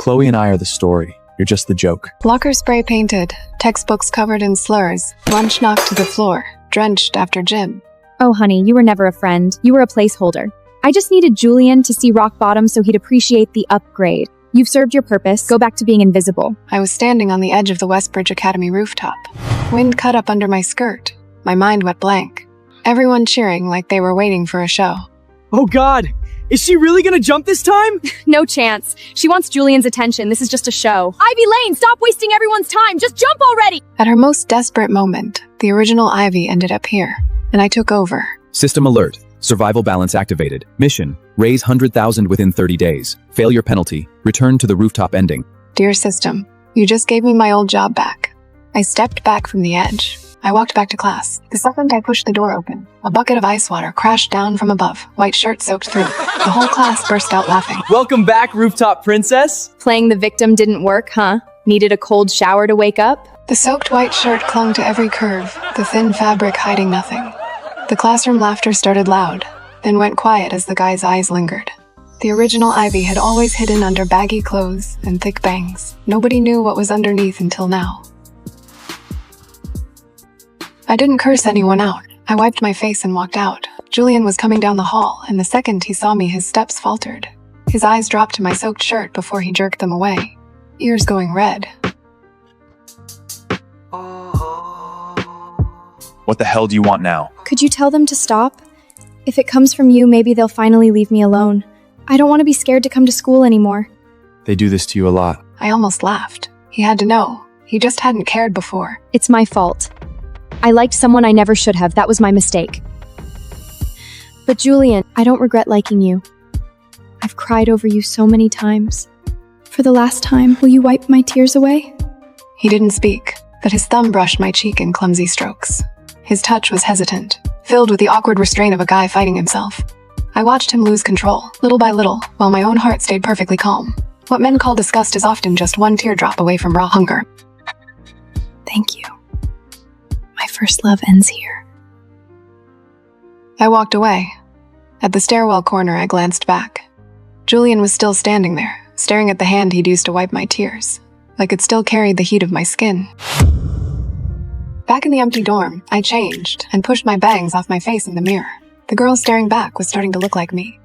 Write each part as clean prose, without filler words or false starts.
Chloe and I are the story. You're just the joke. Locker spray painted, textbooks covered in slurs, lunch knocked to the floor, drenched after gym. Oh, honey, you were never a friend. You were a placeholder. I just needed Julian to see rock bottom so he'd appreciate the upgrade. You've served your purpose. Go back to being invisible. I was standing on the edge of the Westbridge Academy rooftop. Wind cut up under my skirt. My mind went blank. Everyone cheering like they were waiting for a show. Oh God! Is she really gonna jump this time? No chance. She wants Julian's attention. This is just a show. Ivy Lane, stop wasting everyone's time. Just jump already! At her most desperate moment, the original Ivy ended up here, and I took over. System alert. Survival balance activated. Mission. Raise 100,000 within 30 days. Failure penalty. Return to the rooftop ending. Dear system, you just gave me my old job back. I stepped back from the edge. I walked back to class. The second I pushed the door open, a bucket of ice water crashed down from above, white shirt soaked through. The whole class burst out laughing. Welcome back, rooftop princess. Playing the victim didn't work, huh? Needed a cold shower to wake up? The soaked white shirt clung to every curve, the thin fabric hiding nothing. The classroom laughter started loud, then went quiet as the guy's eyes lingered. The original Ivy had always hidden under baggy clothes and thick bangs. Nobody knew what was underneath until now. I didn't curse anyone out. I wiped my face and walked out. Julian was coming down the hall, and the second he saw me, his steps faltered. His eyes dropped to my soaked shirt before he jerked them away, ears going red. What the hell do you want now? Could you tell them to stop? If it comes from you, maybe they'll finally leave me alone. I don't want to be scared to come to school anymore. They do this to you a lot. I almost laughed. He had to know. He just hadn't cared before. It's my fault. I liked someone I never should have. That was my mistake. But Julian, I don't regret liking you. I've cried over you so many times. For the last time, will you wipe my tears away? He didn't speak, but his thumb brushed my cheek in clumsy strokes. His touch was hesitant, filled with the awkward restraint of a guy fighting himself. I watched him lose control, little by little, while my own heart stayed perfectly calm. What men call disgust is often just one teardrop away from raw hunger. Thank you. My first love ends here. I walked away. At the stairwell corner, I glanced back. Julian was still standing there, staring at the hand he'd used to wipe my tears, like it still carried the heat of my skin. Back in the empty dorm, I changed and pushed my bangs off my face in the mirror. The girl staring back was starting to look like me.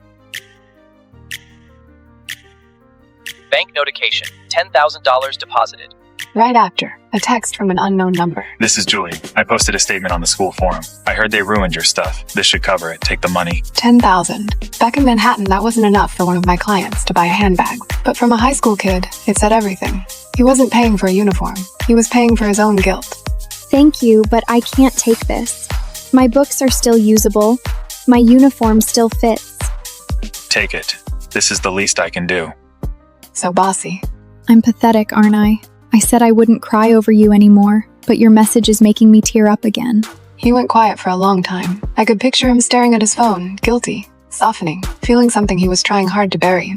Bank notification, $10,000 deposited. Right after, a text from an unknown number. This is Julian. I posted a statement on the school forum. I heard they ruined your stuff. This should cover it. Take the money. 10,000. Back in Manhattan, that wasn't enough for one of my clients to buy a handbag. But from a high school kid, it said everything. He wasn't paying for a uniform. He was paying for his own guilt. Thank you, but I can't take this. My books are still usable. My uniform still fits. Take it. This is the least I can do. So bossy. I'm pathetic, aren't I? I said I wouldn't cry over you anymore, but your message is making me tear up again. He went quiet for a long time. I could picture him staring at his phone, guilty, softening, feeling something he was trying hard to bury.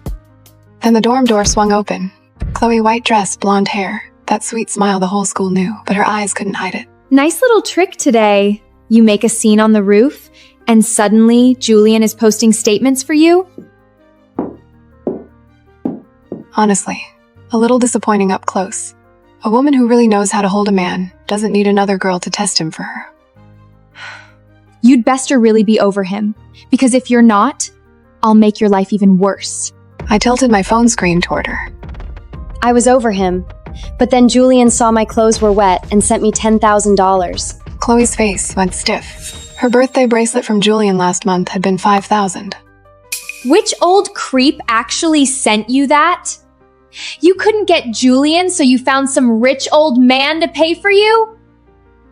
Then the dorm door swung open. Chloe, white dress, blonde hair. That sweet smile the whole school knew, but her eyes couldn't hide it. Nice little trick today. You make a scene on the roof, and suddenly Julian is posting statements for you? Honestly, a little disappointing up close. A woman who really knows how to hold a man doesn't need another girl to test him for her. You'd best really be over him, because if you're not, I'll make your life even worse. I tilted my phone screen toward her. I was over him, but then Julian saw my clothes were wet and sent me $10,000. Chloe's face went stiff. Her birthday bracelet from Julian last month had been $5,000. Which old creep actually sent you that? You couldn't get Julian, so you found some rich old man to pay for you?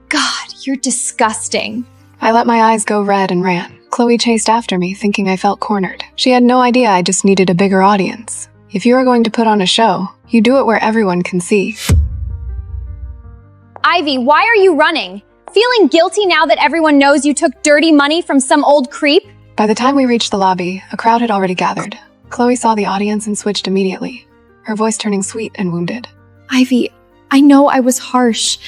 God, you're disgusting. I let my eyes go red and ran. Chloe chased after me, thinking I felt cornered. She had no idea I just needed a bigger audience. If you are going to put on a show, you do it where everyone can see. Ivy, why are you running? Feeling guilty now that everyone knows you took dirty money from some old creep? By the time we reached the lobby, a crowd had already gathered. Chloe saw the audience and switched immediately, her voice turning sweet and wounded. Ivy, I know I was harsh,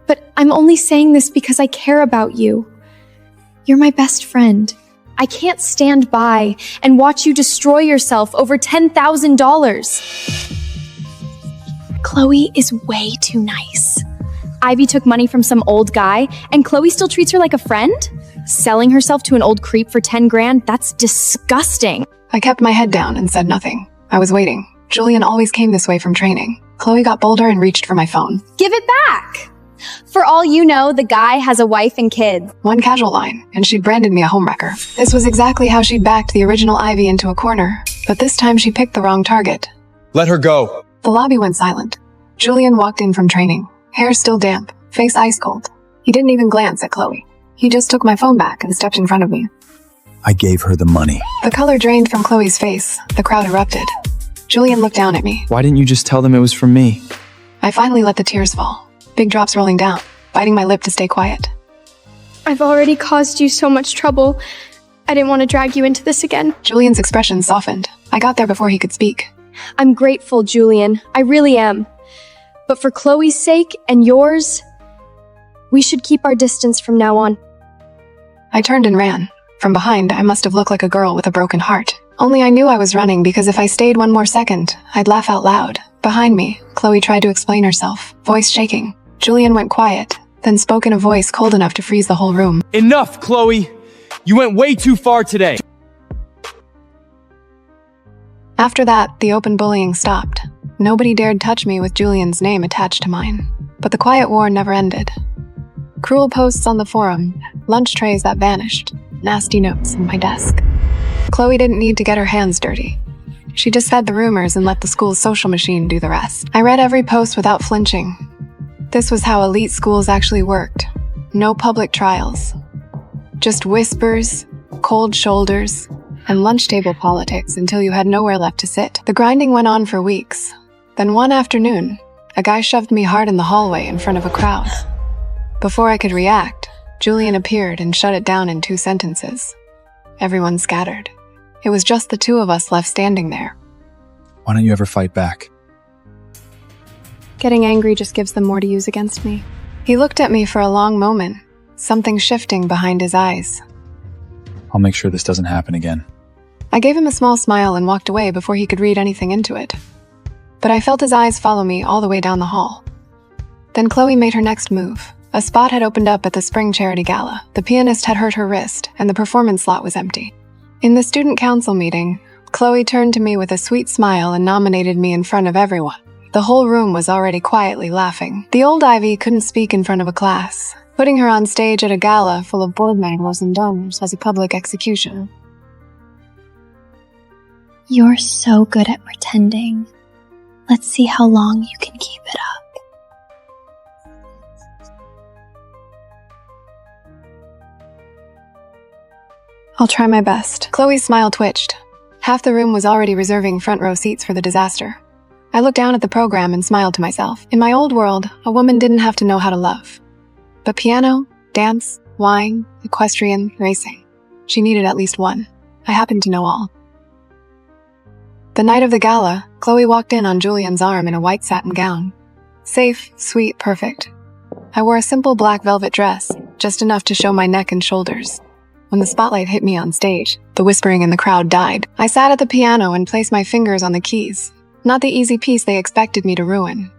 but I'm only saying this because I care about you. You're my best friend. I can't stand by and watch you destroy yourself over $10,000. Chloe is way too nice. Ivy took money from some old guy, and Chloe still treats her like a friend? Selling herself to an old creep for 10 grand? That's disgusting. I kept my head down and said nothing. I was waiting. Julian always came this way from training. Chloe got bolder and reached for my phone. Give it back! For all you know, the guy has a wife and kids. One casual line, and she'd branded me a homewrecker. This was exactly how she'd backed the original Ivy into a corner, but this time she picked the wrong target. Let her go. The lobby went silent. Julian walked in from training, hair still damp, face ice cold. He didn't even glance at Chloe. He just took my phone back and stepped in front of me. I gave her the money. The color drained from Chloe's face. The crowd erupted. Julian looked down at me. Why didn't you just tell them it was from me? I finally let the tears fall, big drops rolling down, biting my lip to stay quiet. I've already caused you so much trouble. I didn't want to drag you into this again. Julian's expression softened. I got there before he could speak. I'm grateful, Julian. I really am. But for Chloe's sake and yours, we should keep our distance from now on. I turned and ran. From behind, I must have looked like a girl with a broken heart. Only I knew I was running because if I stayed one more second, I'd laugh out loud. Behind me, Chloe tried to explain herself, voice shaking. Julian went quiet, then spoke in a voice cold enough to freeze the whole room. Enough, Chloe! You went way too far today. After that, the open bullying stopped. Nobody dared touch me with Julian's name attached to mine. But the quiet war never ended. Cruel posts on the forum, lunch trays that vanished, nasty notes on my desk. Chloe didn't need to get her hands dirty. She just fed the rumors and let the school's social machine do the rest. I read every post without flinching. This was how elite schools actually worked. No public trials. Just whispers, cold shoulders, and lunch table politics until you had nowhere left to sit. The grinding went on for weeks. Then one afternoon, a guy shoved me hard in the hallway in front of a crowd. Before I could react, Julian appeared and shut it down in 2 sentences. Everyone scattered. It was just the 2 of us left standing there. Why don't you ever fight back? Getting angry just gives them more to use against me. He looked at me for a long moment, something shifting behind his eyes. I'll make sure this doesn't happen again. I gave him a small smile and walked away before he could read anything into it. But I felt his eyes follow me all the way down the hall. Then Chloe made her next move. A spot had opened up at the spring charity gala. The pianist had hurt her wrist, and the performance slot was empty. In the student council meeting, Chloe turned to me with a sweet smile and nominated me in front of everyone. The whole room was already quietly laughing. The old Ivy couldn't speak in front of a class. Putting her on stage at a gala full of board members and donors was a public execution. You're so good at pretending. Let's see how long you can keep it up. I'll try my best. Chloe's smile twitched. Half the room was already reserving front row seats for the disaster. I looked down at the program and smiled to myself. In my old world, a woman didn't have to know how to love. But piano, dance, wine, equestrian, racing. She needed at least one. I happened to know all. The night of the gala, Chloe walked in on Julian's arm in a white satin gown. Safe, sweet, perfect. I wore a simple black velvet dress, just enough to show my neck and shoulders. When the spotlight hit me on stage, the whispering in the crowd died. I sat at the piano and placed my fingers on the keys. Not the easy piece they expected me to ruin.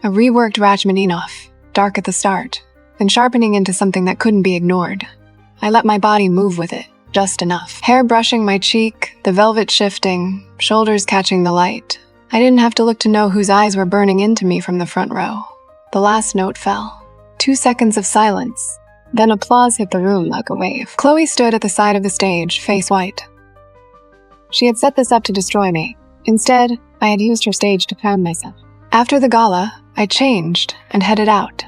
A reworked Rachmaninoff, dark at the start, then sharpening into something that couldn't be ignored. I let my body move with it, just enough. Hair brushing my cheek, the velvet shifting, shoulders catching the light. I didn't have to look to know whose eyes were burning into me from the front row. The last note fell. 2 seconds of silence. Then applause hit the room like a wave. Chloe stood at the side of the stage, face white. She had set this up to destroy me. Instead, I had used her stage to crown myself. After the gala, I changed and headed out.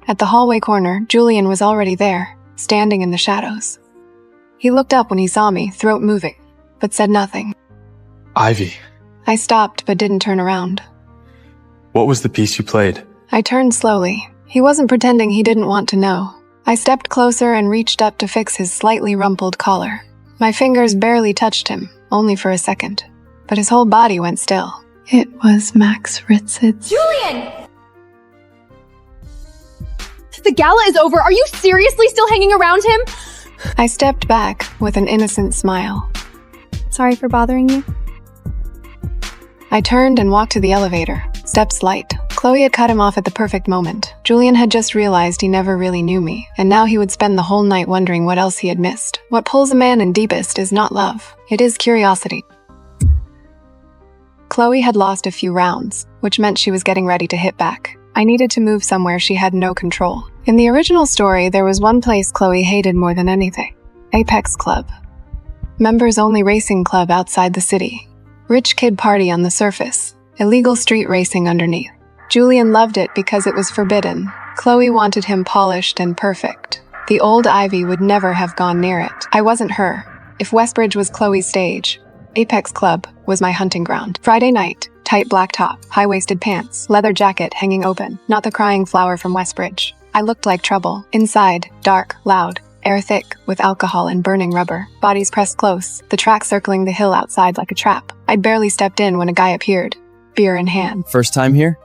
At the hallway corner, Julian was already there, standing in the shadows. He looked up when he saw me, throat moving, but said nothing. Ivy, I stopped but didn't turn around. what was the piece you played? I turned slowly. He wasn't pretending he didn't want to know. I stepped closer and reached up to fix his slightly rumpled collar. My fingers barely touched him, only for a second, but his whole body went still. It was Max Ritz's. Julian! The gala is over. Are you seriously still hanging around him? I stepped back with an innocent smile. Sorry for bothering you. I turned and walked to the elevator. Steps light. Chloe had cut him off at the perfect moment. Julian had just realized he never really knew me, and now he would spend the whole night wondering what else he had missed. What pulls a man in deepest is not love. It is curiosity. Chloe had lost a few rounds, which meant she was getting ready to hit back. I needed to move somewhere she had no control. In the original story, there was one place Chloe hated more than anything. Apex Club. Members-only racing club outside the city. Rich kid party on the surface. Illegal street racing underneath. Julian loved it because it was forbidden. Chloe wanted him polished and perfect. The old Ivy would never have gone near it. I wasn't her. If Westbridge was Chloe's stage, Apex Club was my hunting ground. Friday night, tight black top, high-waisted pants, leather jacket hanging open, not the crying flower from Westbridge. I looked like trouble. Inside, dark, loud, air thick, with alcohol and burning rubber. Bodies pressed close, the track circling the hill outside like a trap. I'd barely stepped in when a guy appeared, beer in hand. First time here?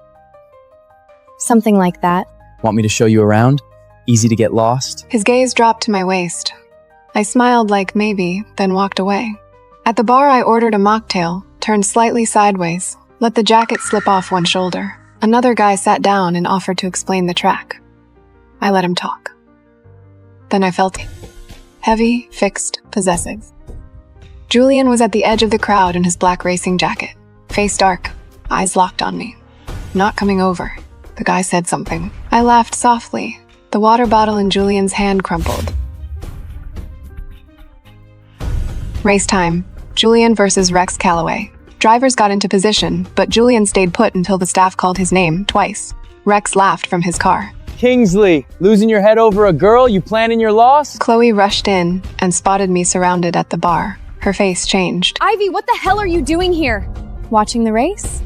Something like that. Want me to show you around? Easy to get lost? His gaze dropped to my waist. I smiled like maybe, then walked away. At the bar, I ordered a mocktail, turned slightly sideways, let the jacket slip off one shoulder. Another guy sat down and offered to explain the track. I let him talk. Then I felt heavy, fixed, possessive. Julian was at the edge of the crowd in his black racing jacket, face dark, eyes locked on me. Not coming over. The guy said something. I laughed softly. The water bottle in Julian's hand crumpled. Race time. Julian versus Rex Calloway. Drivers got into position, but Julian stayed put until the staff called his name twice. Rex laughed from his car. Kingsley, losing your head over a girl? You planning your loss? Chloe rushed in and spotted me surrounded at the bar. Her face changed. Ivy, what the hell are you doing here? Watching the race?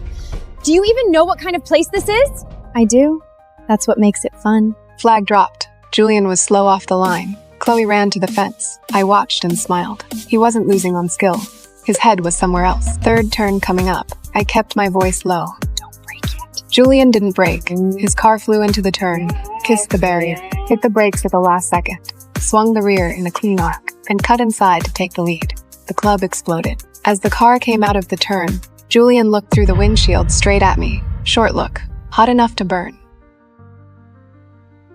Do you even know what kind of place this is? I do. That's what makes it fun. Flag dropped. Julian was slow off the line. Chloe ran to the fence. I watched and smiled. He wasn't losing on skill. His head was somewhere else. Third turn coming up. I kept my voice low. Don't break it. Julian didn't break. His car flew into the turn, kissed the barrier, hit the brakes at the last second, swung the rear in a clean arc, and cut inside to take the lead. The club exploded. As the car came out of the turn, Julian looked through the windshield straight at me. Short look. Hot enough to burn.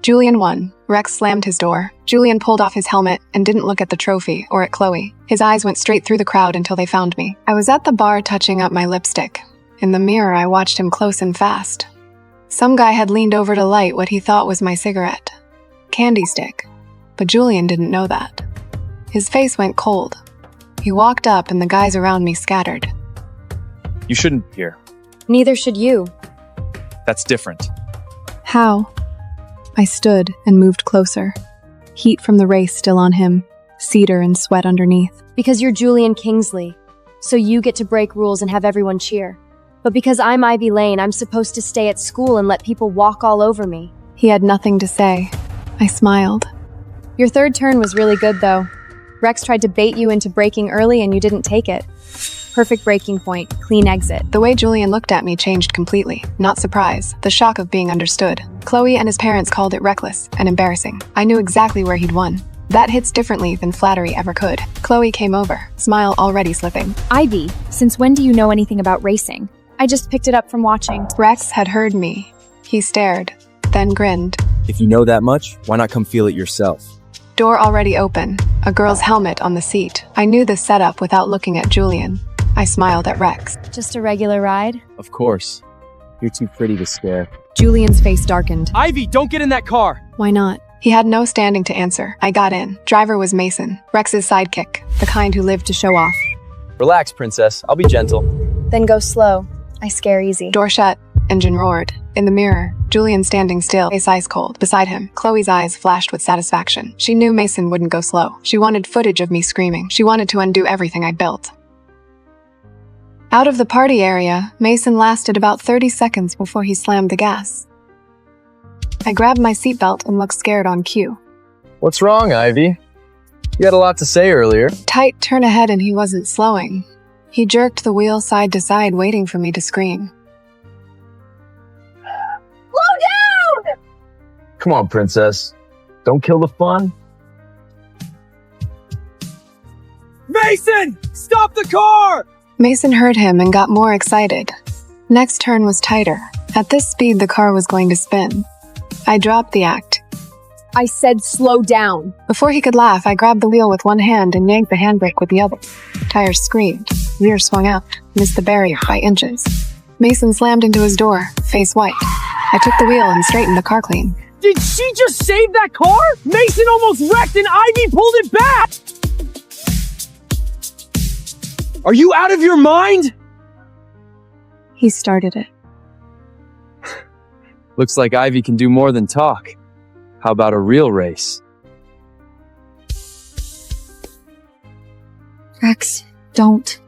Julian won. Rex slammed his door. Julian pulled off his helmet and didn't look at the trophy or at Chloe. His eyes went straight through the crowd until they found me. I was at the bar touching up my lipstick. In the mirror, I watched him close and fast. Some guy had leaned over to light what he thought was my cigarette. Candy stick. But Julian didn't know that. His face went cold. He walked up and the guys around me scattered. You shouldn't be here. Neither should you. That's different. How? I stood and moved closer. Heat from the race still on him, cedar and sweat underneath. Because you're Julian Kingsley, so you get to break rules and have everyone cheer. But because I'm Ivy Lane, I'm supposed to stay at school and let people walk all over me. He had nothing to say. I smiled. Your third turn was really good, though. Rex tried to bait you into braking early and you didn't take it. Perfect breaking point, clean exit. The way Julian looked at me changed completely. Not surprise, the shock of being understood. Chloe and his parents called it reckless and embarrassing. I knew exactly where he'd won. That hits differently than flattery ever could. Chloe came over, smile already slipping. Ivy, since when do you know anything about racing? I just picked it up from watching. Rex had heard me. He stared, then grinned. If you know that much, why not come feel it yourself? Door already open, a girl's helmet on the seat. I knew the setup without looking at Julian. I smiled at Rex. Just a regular ride? Of course. You're too pretty to scare. Julian's face darkened. Ivy, don't get in that car. Why not? He had no standing to answer. I got in. Driver was Mason, Rex's sidekick, the kind who lived to show off. Relax, princess. I'll be gentle. Then go slow. I scare easy. Door shut. Engine roared. In the mirror, Julian standing still, face ice cold. Beside him, Chloe's eyes flashed with satisfaction. She knew Mason wouldn't go slow. She wanted footage of me screaming. She wanted to undo everything I'd built. Out of the party area, Mason lasted about 30 seconds before he slammed the gas. I grabbed my seatbelt and looked scared on cue. What's wrong, Ivy? You had a lot to say earlier. Tight turn ahead and he wasn't slowing. He jerked the wheel side to side, waiting for me to scream. Slow down! Come on, princess. Don't kill the fun. Mason! Stop the car! Mason heard him and got more excited. Next turn was tighter. At this speed, the car was going to spin. I dropped the act. I said slow down. Before he could laugh, I grabbed the wheel with one hand and yanked the handbrake with the other. Tires screamed. Rear swung out, missed the barrier by inches. Mason slammed into his door, face white. I took the wheel and straightened the car clean. Did she just save that car? Mason almost wrecked and Ivy pulled it back! Are you out of your mind? He started it. Looks like Ivy can do more than talk. How about a real race? Rex, don't.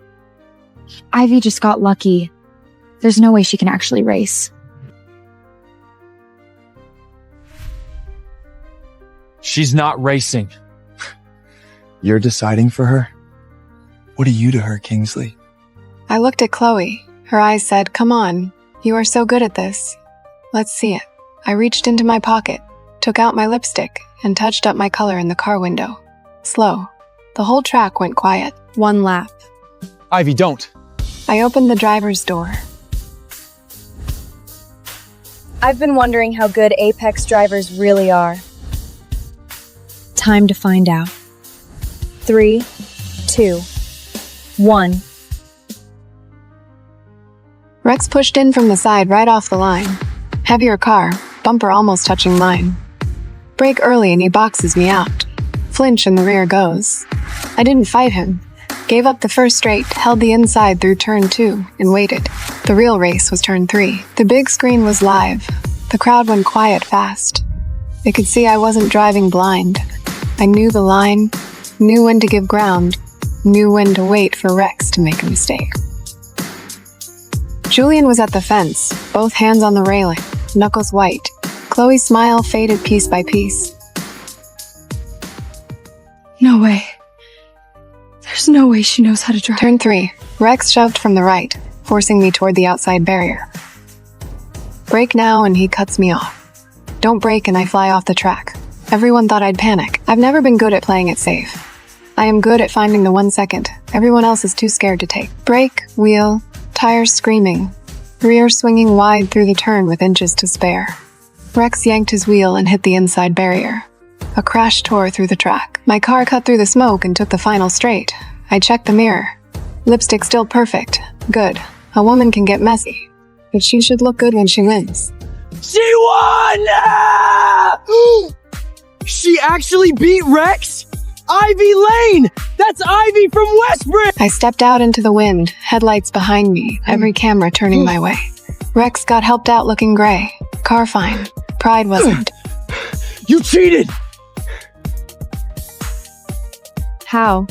Ivy just got lucky. There's no way she can actually race. She's not racing. You're deciding for her? What are you to her, Kingsley? I looked at Chloe. Her eyes said, "Come on, you are so good at this. Let's see it." I reached into my pocket, took out my lipstick, and touched up my color in the car window. Slow. The whole track went quiet. One lap. Ivy, don't. I opened the driver's door. I've been wondering how good Apex drivers really are. Time to find out. 3, 2, 1. Rex pushed in from the side right off the line. Heavier car, bumper almost touching mine. Brake early and he boxes me out. Flinch and the rear goes. I didn't fight him. Gave up the first straight, held the inside through turn 2, and waited. The real race was turn 3. The big screen was live. The crowd went quiet fast. They could see I wasn't driving blind. I knew the line, knew when to give ground, knew when to wait for Rex to make a mistake. Julian was at the fence, both hands on the railing, knuckles white. Chloe's smile faded piece by piece. No way. There's no way she knows how to drive. Turn 3. Rex shoved from the right, forcing me toward the outside barrier. Brake now and he cuts me off. Don't brake and I fly off the track. Everyone thought I'd panic. I've never been good at playing it safe. I am good at finding the 1 second. Everyone else is too scared to take. Brake, wheel, tires screaming. Rear swinging wide through the turn with inches to spare. Rex yanked his wheel and hit the inside barrier. A crash tore through the track. My car cut through the smoke and took the final straight. I checked the mirror. Lipstick still perfect. Good. A woman can get messy. But she should look good when she wins. She won! She actually beat Rex? Ivy Lane! That's Ivy from Westbridge! I stepped out into the wind, headlights behind me, every camera turning my way. Rex got helped out looking gray. Car fine. Pride wasn't. You cheated! How?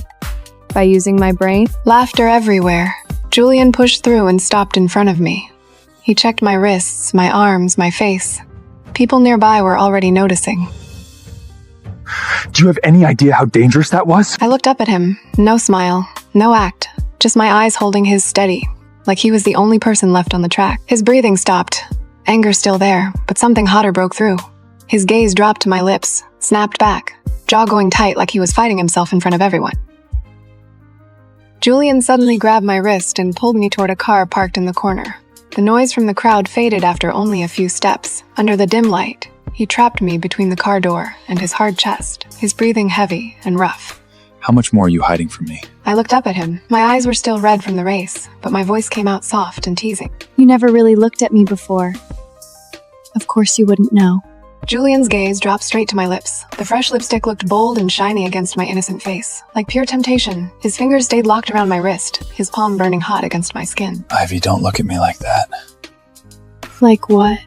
By using my brain? Laughter everywhere. Julian pushed through and stopped in front of me. He checked my wrists, my arms, my face. People nearby were already noticing. Do you have any idea how dangerous that was? I looked up at him. No smile, no act. Just my eyes holding his steady, like he was the only person left on the track. His breathing stopped. Anger still there, but something hotter broke through. His gaze dropped to my lips, snapped back, jaw going tight like he was fighting himself in front of everyone. Julian suddenly grabbed my wrist and pulled me toward a car parked in the corner. The noise from the crowd faded after only a few steps. Under the dim light, he trapped me between the car door and his hard chest, his breathing heavy and rough. How much more are you hiding from me? I looked up at him. My eyes were still red from the race, but my voice came out soft and teasing. You never really looked at me before. Of course you wouldn't know. Julian's gaze dropped straight to my lips. The fresh lipstick looked bold and shiny against my innocent face. Like pure temptation, his fingers stayed locked around my wrist, his palm burning hot against my skin. Ivy, don't look at me like that. Like what?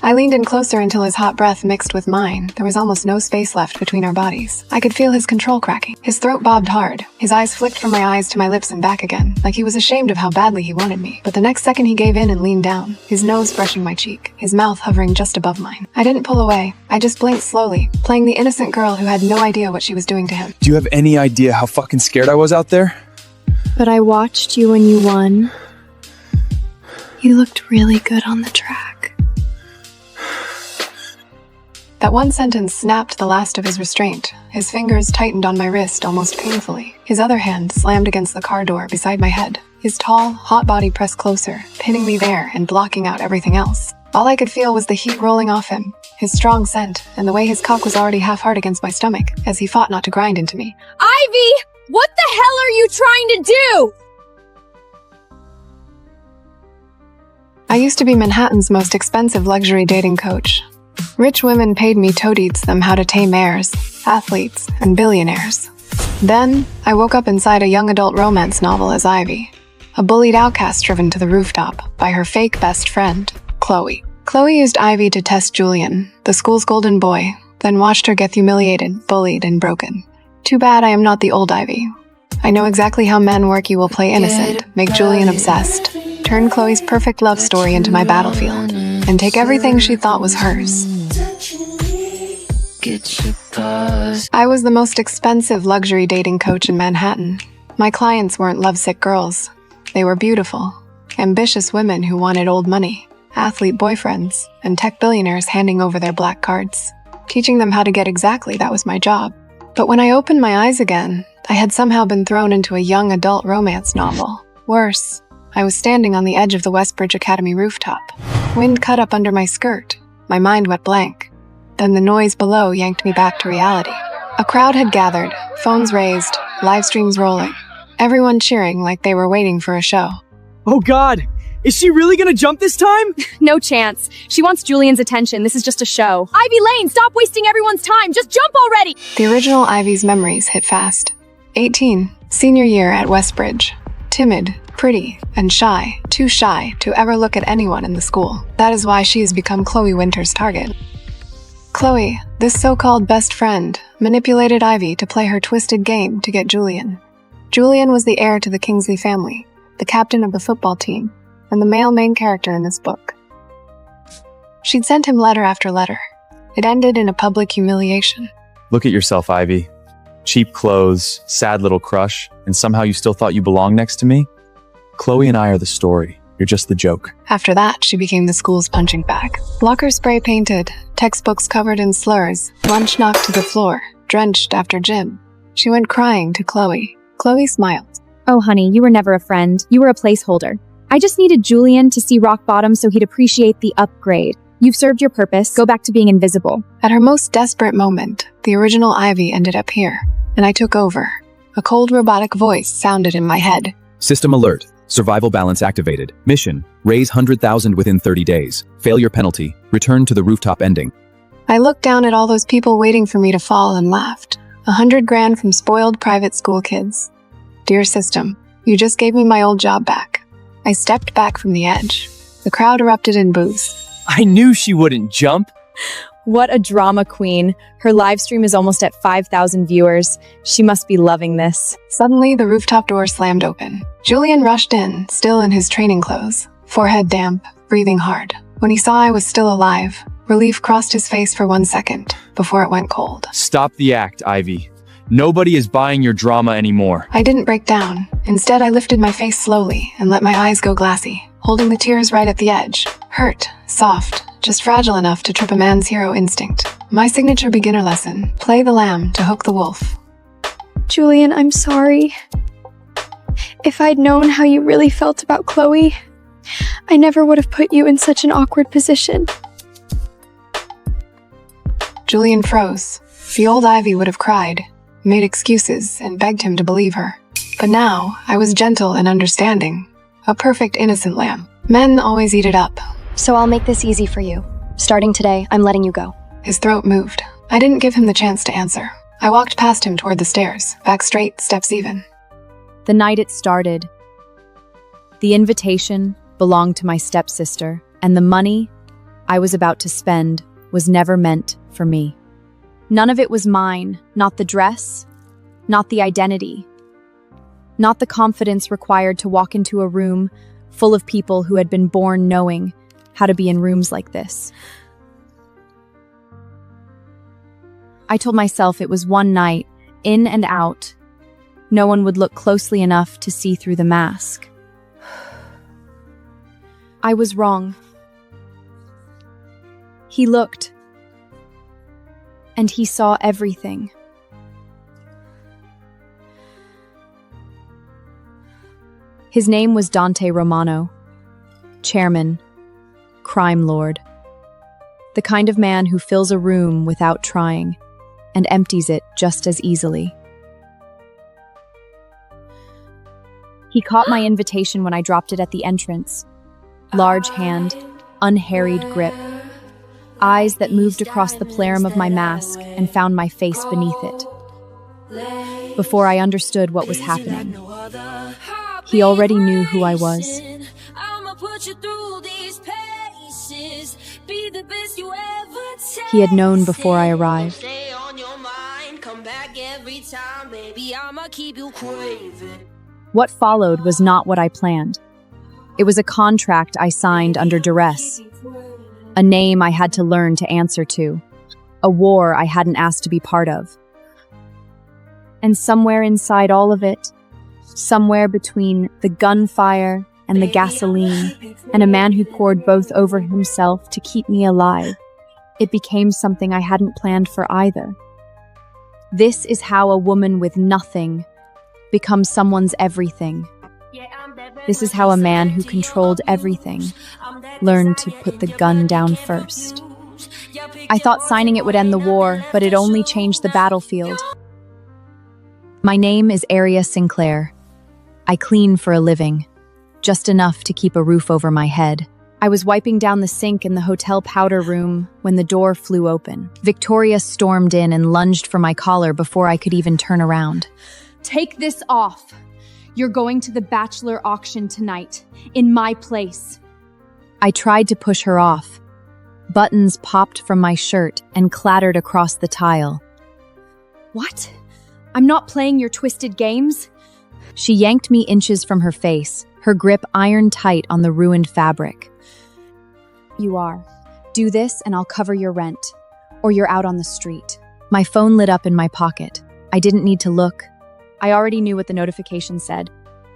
I leaned in closer until his hot breath mixed with mine. There was almost no space left between our bodies. I could feel his control cracking. His throat bobbed hard. His eyes flicked from my eyes to my lips and back again, like he was ashamed of how badly he wanted me. But the next second he gave in and leaned down, his nose brushing my cheek, his mouth hovering just above mine. I didn't pull away. I just blinked slowly, playing the innocent girl who had no idea what she was doing to him. Do you have any idea how fucking scared I was out there? But I watched you when you won. You looked really good on the track. That one sentence snapped the last of his restraint. His fingers tightened on my wrist almost painfully. His other hand slammed against the car door beside my head. His tall, hot body pressed closer, pinning me there and blocking out everything else. All I could feel was the heat rolling off him, his strong scent, and the way his cock was already half hard against my stomach as he fought not to grind into me. Ivy! What the hell are you trying to do? I used to be Manhattan's most expensive luxury dating coach. Rich women paid me to teach them how to tame heirs, athletes, and billionaires. Then, I woke up inside a young adult romance novel as Ivy, a bullied outcast driven to the rooftop by her fake best friend, Chloe. Chloe used Ivy to test Julian, the school's golden boy, then watched her get humiliated, bullied, and broken. Too bad I am not the old Ivy. I know exactly how men work. You will play innocent, make Julian obsessed, turn Chloe's perfect love story into my battlefield, and take everything she thought was hers. I was the most expensive luxury dating coach in Manhattan. My clients weren't lovesick girls. They were beautiful, ambitious women who wanted old money, athlete boyfriends, and tech billionaires handing over their black cards. Teaching them how to get exactly that was my job. But when I opened my eyes again, I had somehow been thrown into a young adult romance novel. Worse, I was standing on the edge of the Westbridge Academy rooftop. Wind cut up under my skirt. My mind went blank. Then the noise below yanked me back to reality. A crowd had gathered, phones raised, live streams rolling. Everyone cheering like they were waiting for a show. Oh God! Is she really gonna jump this time? No chance. She wants Julian's attention. This is just a show. Ivy Lane, stop wasting everyone's time. Just jump already. The original Ivy's memories hit fast. 18, senior year at Westbridge. Timid, pretty, and shy. Too shy to ever look at anyone in the school. That is why she has become Chloe Winter's target. Chloe, this so-called best friend, manipulated Ivy to play her twisted game to get Julian. Julian was the heir to the Kingsley family, the captain of the football team, and the male main character in this book. She'd sent him letter after letter. It ended in a public humiliation. Look at yourself, Ivy. Cheap clothes, sad little crush, and somehow you still thought you belonged next to me? Chloe and I are the story. You're just the joke. After that, she became the school's punching bag. Locker spray painted, textbooks covered in slurs, lunch knocked to the floor, drenched after gym. She went crying to Chloe. Chloe smiled. Oh, honey, you were never a friend. You were a placeholder. I just needed Julian to see rock bottom so he'd appreciate the upgrade. You've served your purpose. Go back to being invisible. At her most desperate moment, the original Ivy ended up here, and I took over. A cold robotic voice sounded in my head. System alert. Survival balance activated. Mission. Raise 100,000 within 30 days. Failure penalty. Return to the rooftop ending. I looked down at all those people waiting for me to fall and laughed. 100 grand from spoiled private school kids. Dear system, you just gave me my old job back. I stepped back from the edge. The crowd erupted in boos. I knew she wouldn't jump. What a drama queen. Her live stream is almost at 5,000 viewers. She must be loving this. Suddenly, the rooftop door slammed open. Julian rushed in, still in his training clothes, forehead damp, breathing hard. When he saw I was still alive, relief crossed his face for 1 second, before it went cold. Stop the act, Ivy. Nobody is buying your drama anymore. I didn't break down. Instead, I lifted my face slowly and let my eyes go glassy, holding the tears right at the edge. Hurt, soft, just fragile enough to trip a man's hero instinct. My signature beginner lesson: play the lamb to hook the wolf. Julian, I'm sorry. If I'd known how you really felt about Chloe, I never would have put you in such an awkward position. Julian froze. The old Ivy would have cried, made excuses, and begged him to believe her. But now, I was gentle and understanding. A perfect innocent lamb. Men always eat it up. So I'll make this easy for you. Starting today, I'm letting you go. His throat moved. I didn't give him the chance to answer. I walked past him toward the stairs, back straight, steps even. The night it started. The invitation belonged to my stepsister, and the money I was about to spend was never meant for me. None of it was mine, not the dress, not the identity, not the confidence required to walk into a room full of people who had been born knowing how to be in rooms like this. I told myself it was one night, in and out. No one would look closely enough to see through the mask. I was wrong. He looked, and he saw everything. His name was Dante Romano, chairman, crime lord. The kind of man who fills a room without trying and empties it just as easily. He caught my invitation when I dropped it at the entrance. Large hand, unharried grip. Eyes that moved across the pleroma of my mask and found my face beneath it. Before I understood what was happening, he already knew who I was. He had known before I arrived. What followed was not what I planned. It was a contract I signed under duress. A name I had to learn to answer to. A war I hadn't asked to be part of. And somewhere inside all of it, somewhere between the gunfire and the gasoline, and a man who poured both over himself to keep me alive, it became something I hadn't planned for either. This is how a woman with nothing becomes someone's everything. This is how a man who controlled everything learned to put the gun down first. I thought signing it would end the war, but it only changed the battlefield. My name is Aria Sinclair. I clean for a living, just enough to keep a roof over my head. I was wiping down the sink in the hotel powder room when the door flew open. Victoria stormed in and lunged for my collar before I could even turn around. Take this off. You're going to the bachelor auction tonight, in my place. I tried to push her off. Buttons popped from my shirt and clattered across the tile. What? I'm not playing your twisted games. She yanked me inches from her face, her grip iron tight on the ruined fabric. You are. Do this and I'll cover your rent, or you're out on the street. My phone lit up in my pocket. I didn't need to look. I already knew what the notification said.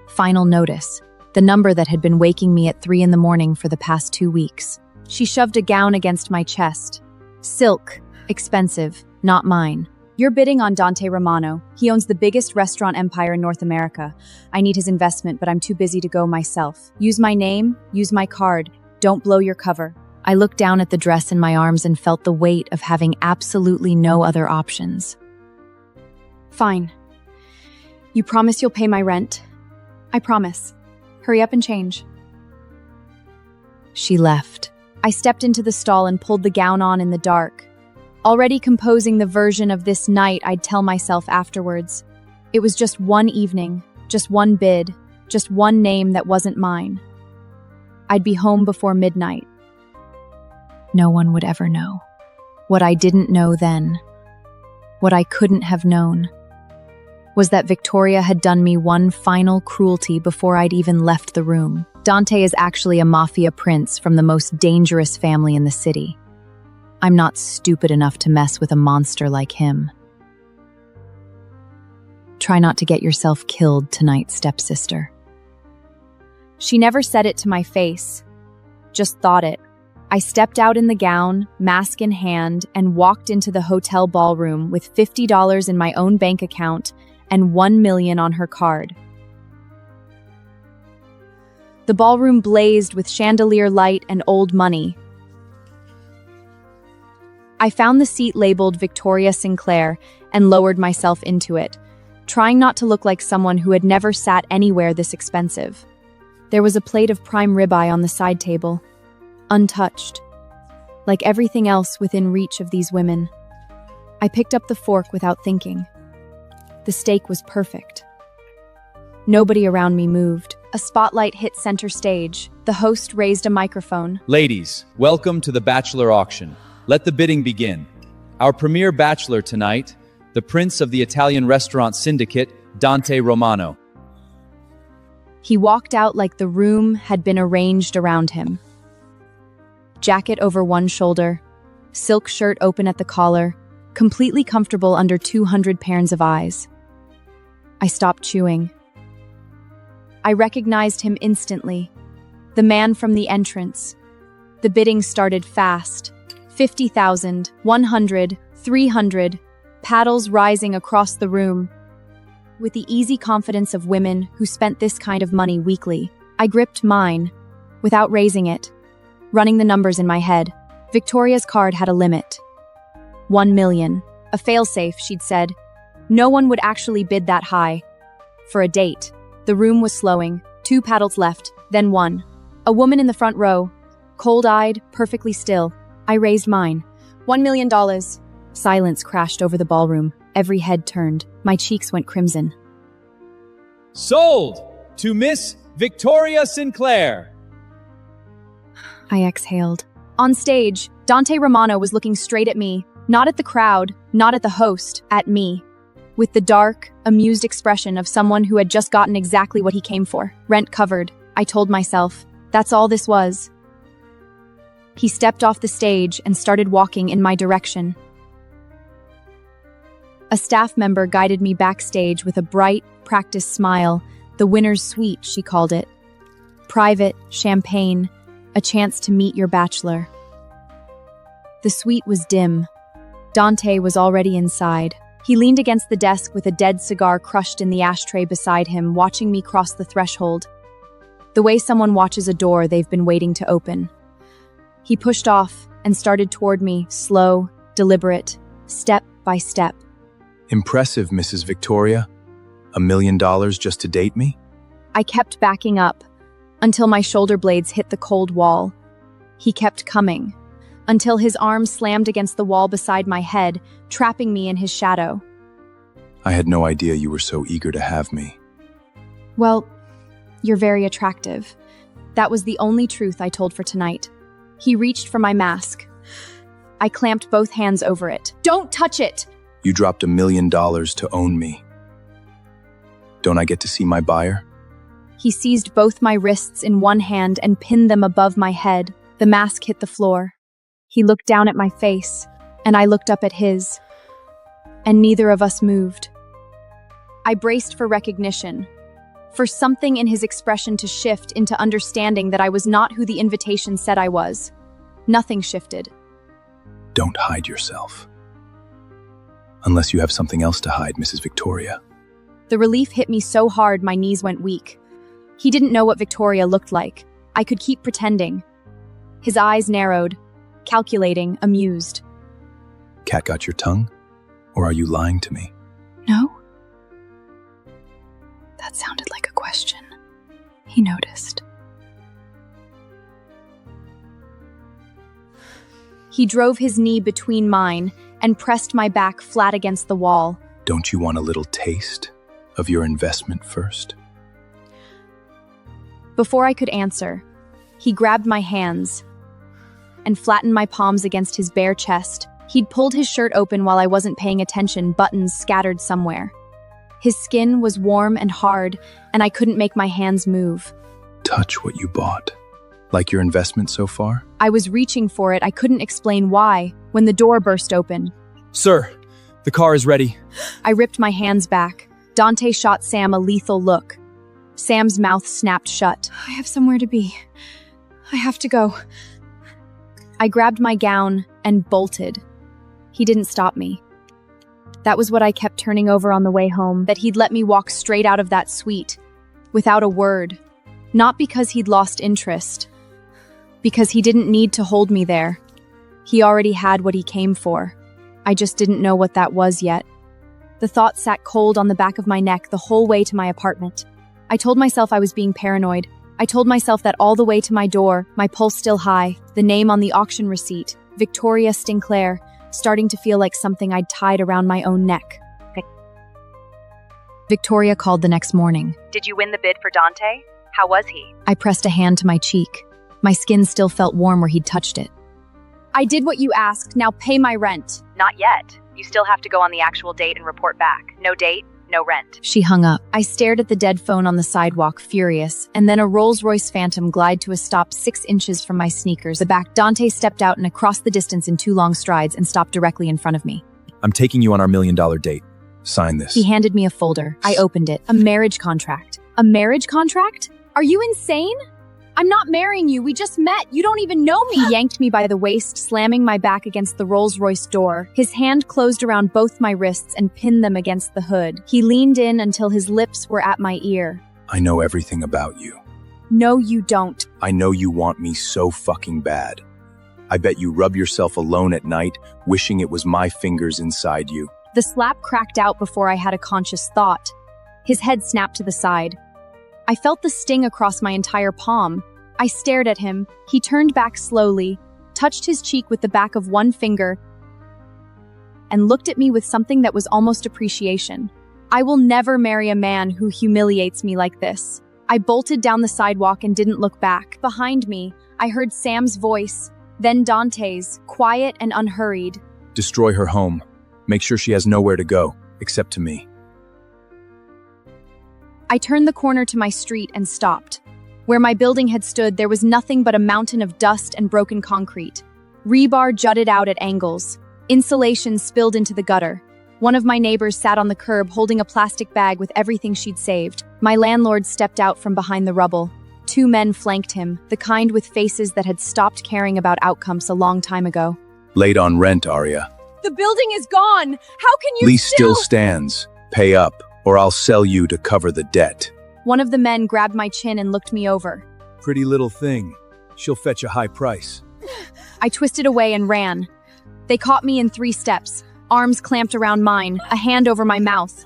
Final notice. The number that had been waking me at 3 a.m. for the past 2 weeks. She shoved a gown against my chest. Silk. Expensive. Not mine. You're bidding on Dante Romano. He owns the biggest restaurant empire in North America. I need his investment, but I'm too busy to go myself. Use my name. Use my card. Don't blow your cover. I looked down at the dress in my arms and felt the weight of having absolutely no other options. Fine. You promise you'll pay my rent? I promise. Hurry up and change. She left. I stepped into the stall and pulled the gown on in the dark, already composing the version of this night I'd tell myself afterwards. It was just one evening, just one bid, just one name that wasn't mine. I'd be home before midnight. No one would ever know. What I didn't know then, what I couldn't have known, was that Victoria had done me one final cruelty before I'd even left the room. Dante is actually a mafia prince from the most dangerous family in the city. I'm not stupid enough to mess with a monster like him. Try not to get yourself killed tonight, stepsister. She never said it to my face, just thought it. I stepped out in the gown, mask in hand, and walked into the hotel ballroom with $50 in my own bank account and $1 million on her card. The ballroom blazed with chandelier light and old money. I found the seat labeled Victoria Sinclair and lowered myself into it, trying not to look like someone who had never sat anywhere this expensive. There was a plate of prime ribeye on the side table, untouched, like everything else within reach of these women. I picked up the fork without thinking. The steak was perfect. Nobody around me moved. A spotlight hit center stage. The host raised a microphone. Ladies, welcome to the Bachelor Auction. Let the bidding begin. Our premier bachelor tonight, the prince of the Italian restaurant syndicate, Dante Romano. He walked out like the room had been arranged around him. Jacket over one shoulder, silk shirt open at the collar, completely comfortable under 200 pairs of eyes. I stopped chewing. I recognized him instantly. The man from the entrance. The bidding started fast. 50,000, 100, 300, paddles rising across the room. with the easy confidence of women who spent this kind of money weekly. I gripped mine, without raising it, running the numbers in my head. Victoria's card had a limit. 1 million. A failsafe, she'd said. No one would actually bid that high. For a date. The room was slowing. 2 paddles left, then 1. A woman in the front row, cold-eyed, perfectly still. I raised mine. $1 million. Silence crashed over the ballroom. Every head turned. My cheeks went crimson. Sold to Miss Victoria Sinclair. I exhaled. On stage, Dante Romano was looking straight at me, not at the crowd, not at the host, at me, with the dark, amused expression of someone who had just gotten exactly what he came for. Rent covered, I told myself. That's all this was. He stepped off the stage and started walking in my direction. A staff member guided me backstage with a bright, practiced smile, the winner's suite, she called it. Private, champagne, a chance to meet your bachelor. The suite was dim. Dante was already inside. He leaned against the desk with a dead cigar crushed in the ashtray beside him, watching me cross the threshold. The way someone watches a door they've been waiting to open. He pushed off and started toward me, slow, deliberate, step by step. Impressive, Mrs. Victoria. $1 million just to date me? I kept backing up until my shoulder blades hit the cold wall. He kept coming until his arm slammed against the wall beside my head, trapping me in his shadow. I had no idea you were so eager to have me. Well, you're very attractive. That was the only truth I told for tonight. He reached for my mask. I clamped both hands over it. Don't touch it! You dropped $1 million to own me. Don't I get to see my buyer? He seized both my wrists in one hand and pinned them above my head. The mask hit the floor. He looked down at my face, and I looked up at his. And neither of us moved. I braced for recognition, for something in his expression to shift into understanding that I was not who the invitation said I was. Nothing shifted. Don't hide yourself. Unless you have something else to hide, Mrs. Victoria. The relief hit me so hard my knees went weak. He didn't know what Victoria looked like. I could keep pretending. His eyes narrowed, calculating, amused. Cat got your tongue? Or are you lying to me? No. That sounded like a question. He noticed. He drove his knee between mine and pressed my back flat against the wall. Don't you want a little taste of your investment first? Before I could answer, he grabbed my hands and flattened my palms against his bare chest. He'd pulled his shirt open while I wasn't paying attention, buttons scattered somewhere. His skin was warm and hard, and I couldn't make my hands move. Touch what you bought. Like your investment so far? I was reaching for it. I couldn't explain why, when the door burst open. Sir, the car is ready. I ripped my hands back. Dante shot Sam a lethal look. Sam's mouth snapped shut. I have somewhere to be. I have to go. I grabbed my gown and bolted. He didn't stop me. That was what I kept turning over on the way home, that he'd let me walk straight out of that suite, without a word. Not because he'd lost interest. Because he didn't need to hold me there. He already had what he came for. I just didn't know what that was yet. The thought sat cold on the back of my neck the whole way to my apartment. I told myself I was being paranoid. I told myself that all the way to my door, my pulse still high, the name on the auction receipt, Victoria Sinclair, starting to feel like something I'd tied around my own neck. Victoria called the next morning. Did you win the bid for Dante? How was he? I pressed a hand to my cheek. My skin still felt warm where he'd touched it. I did what you asked. Now pay my rent. Not yet. You still have to go on the actual date and report back. No date, no rent. She hung up. I stared at the dead phone on the sidewalk, furious, and then a Rolls-Royce Phantom glided to a stop 6 inches from my sneakers. The back Dante stepped out and across the distance in 2 long strides and stopped directly in front of me. I'm taking you on our $1 million date. Sign this. He handed me a folder. I opened it. A marriage contract. A marriage contract? Are you insane? I'm not marrying you. We just met. You don't even know me. He yanked me by the waist, slamming my back against the Rolls-Royce door. His hand closed around both my wrists and pinned them against the hood. He leaned in until his lips were at my ear. I know everything about you. No, you don't. I know you want me so fucking bad. I bet you rub yourself alone at night, wishing it was my fingers inside you. The slap cracked out before I had a conscious thought. His head snapped to the side. I felt the sting across my entire palm. I stared at him. He turned back slowly, touched his cheek with the back of one finger, and looked at me with something that was almost appreciation. I will never marry a man who humiliates me like this. I bolted down the sidewalk and didn't look back. Behind me, I heard Sam's voice, then Dante's, quiet and unhurried. Destroy her home. Make sure she has nowhere to go, except to me. I turned the corner to my street and stopped. Where my building had stood, there was nothing but a mountain of dust and broken concrete. Rebar jutted out at angles. Insulation spilled into the gutter. One of my neighbors sat on the curb holding a plastic bag with everything she'd saved. My landlord stepped out from behind the rubble. 2 men flanked him, the kind with faces that had stopped caring about outcomes a long time ago. Late on rent, Arya. The building is gone! How can you Lease still stands. Pay up, or I'll sell you to cover the debt. One of the men grabbed my chin and looked me over. Pretty little thing. She'll fetch a high price. I twisted away and ran. They caught me in 3 steps, arms clamped around mine, a hand over my mouth.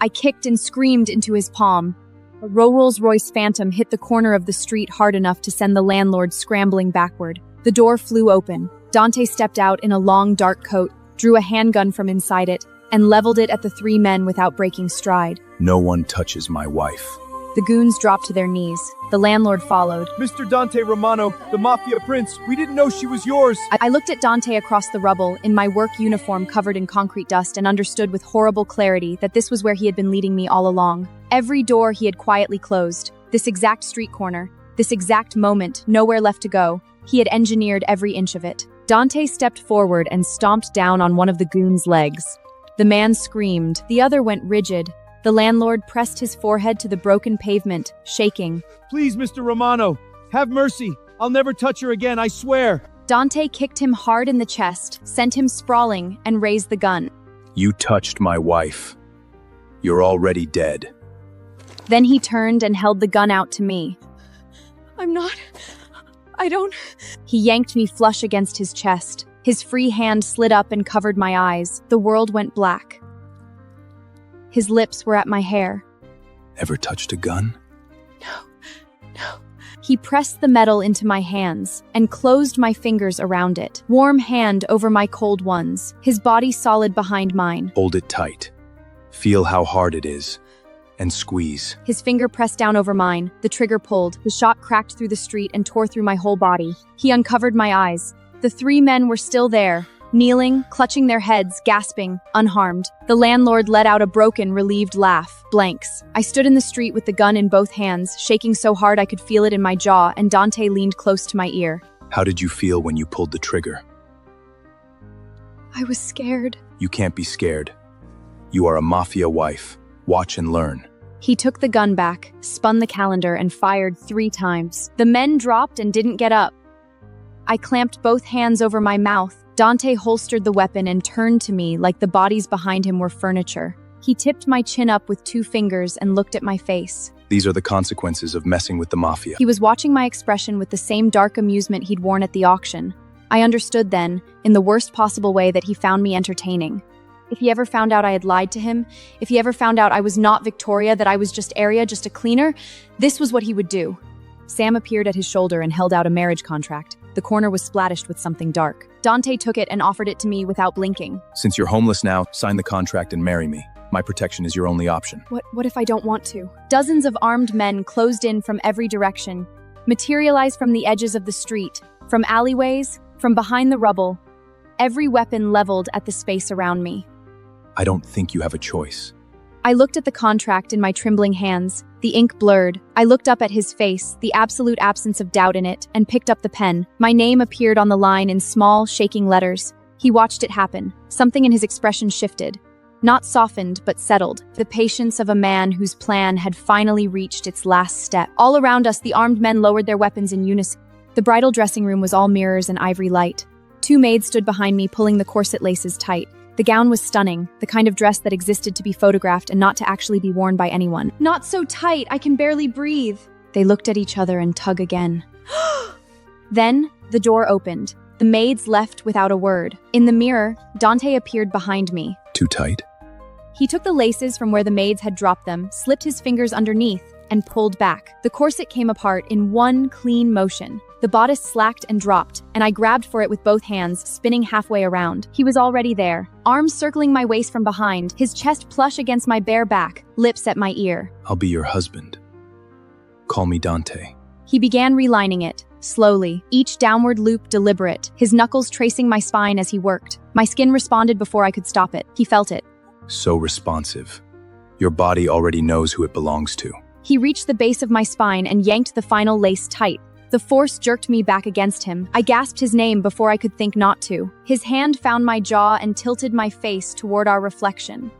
I kicked and screamed into his palm. A Rolls-Royce Phantom hit the corner of the street hard enough to send the landlord scrambling backward. The door flew open. Dante stepped out in a long, dark coat, drew a handgun from inside it, and leveled it at the 3 men without breaking stride. No one touches my wife. The goons dropped to their knees. The landlord followed. Mr. Dante Romano, the Mafia Prince, we didn't know she was yours. I looked at Dante across the rubble, in my work uniform covered in concrete dust, and understood with horrible clarity that this was where he had been leading me all along. Every door he had quietly closed. This exact street corner. This exact moment, nowhere left to go. He had engineered every inch of it. Dante stepped forward and stomped down on one of the goons' legs. The man screamed. The other went rigid. The landlord pressed his forehead to the broken pavement, shaking. Please, Mr. Romano, have mercy. I'll never touch her again, I swear. Dante kicked him hard in the chest, sent him sprawling, and raised the gun. You touched my wife. You're already dead. Then he turned and held the gun out to me. I don't... He yanked me flush against his chest. His free hand slid up and covered my eyes. The world went black. His lips were at my hair. Ever touched a gun? No. He pressed the metal into my hands and closed my fingers around it. Warm hand over my cold ones. His body solid behind mine. Hold it tight. Feel how hard it is. And squeeze. His finger pressed down over mine. The trigger pulled. The shot cracked through the street and tore through my whole body. He uncovered my eyes. The 3 men were still there. Kneeling, clutching their heads, gasping, unharmed. The landlord let out a broken, relieved laugh. Blanks. I stood in the street with the gun in both hands, shaking so hard I could feel it in my jaw, and Dante leaned close to my ear. How did you feel when you pulled the trigger? I was scared. You can't be scared. You are a mafia wife. Watch and learn. He took the gun back, spun the calendar, and fired 3 times. The men dropped and didn't get up. I clamped both hands over my mouth. Dante holstered the weapon and turned to me like the bodies behind him were furniture. He tipped my chin up with 2 fingers and looked at my face. These are the consequences of messing with the mafia. He was watching my expression with the same dark amusement he'd worn at the auction. I understood then, in the worst possible way, that he found me entertaining. If he ever found out I had lied to him, if he ever found out I was not Victoria, that I was just Arya, just a cleaner, this was what he would do. Sam appeared at his shoulder and held out a marriage contract. The corner was splattered with something dark. Dante took it and offered it to me without blinking. Since you're homeless now, sign the contract and marry me. My protection is your only option. What if I don't want to? Dozens of armed men closed in from every direction, materialized from the edges of the street, from alleyways, from behind the rubble, every weapon leveled at the space around me. I don't think you have a choice. I looked at the contract in my trembling hands. The ink blurred. I looked up at his face, the absolute absence of doubt in it, and picked up the pen. My name appeared on the line in small, shaking letters. He watched it happen. Something in his expression shifted. Not softened, but settled. The patience of a man whose plan had finally reached its last step. All around us, the armed men lowered their weapons in unison. The bridal dressing room was all mirrors and ivory light. 2 maids stood behind me, pulling the corset laces tight. The gown was stunning, the kind of dress that existed to be photographed and not to actually be worn by anyone. Not so tight, I can barely breathe. They looked at each other and tug again. Then, the door opened. The maids left without a word. In the mirror, Dante appeared behind me. Too tight? He took the laces from where the maids had dropped them, slipped his fingers underneath, and pulled back. The corset came apart in one clean motion. The bodice slacked and dropped, and I grabbed for it with both hands, spinning halfway around. He was already there, arms circling my waist from behind, his chest plush against my bare back, lips at my ear. I'll be your husband. Call me Dante. He began relining it, slowly, each downward loop deliberate, his knuckles tracing my spine as he worked. My skin responded before I could stop it. He felt it. So responsive. Your body already knows who it belongs to. He reached the base of my spine and yanked the final lace tight. The force jerked me back against him. I gasped his name before I could think not to. His hand found my jaw and tilted my face toward our reflection.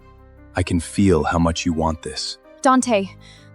I can feel how much you want this. Dante,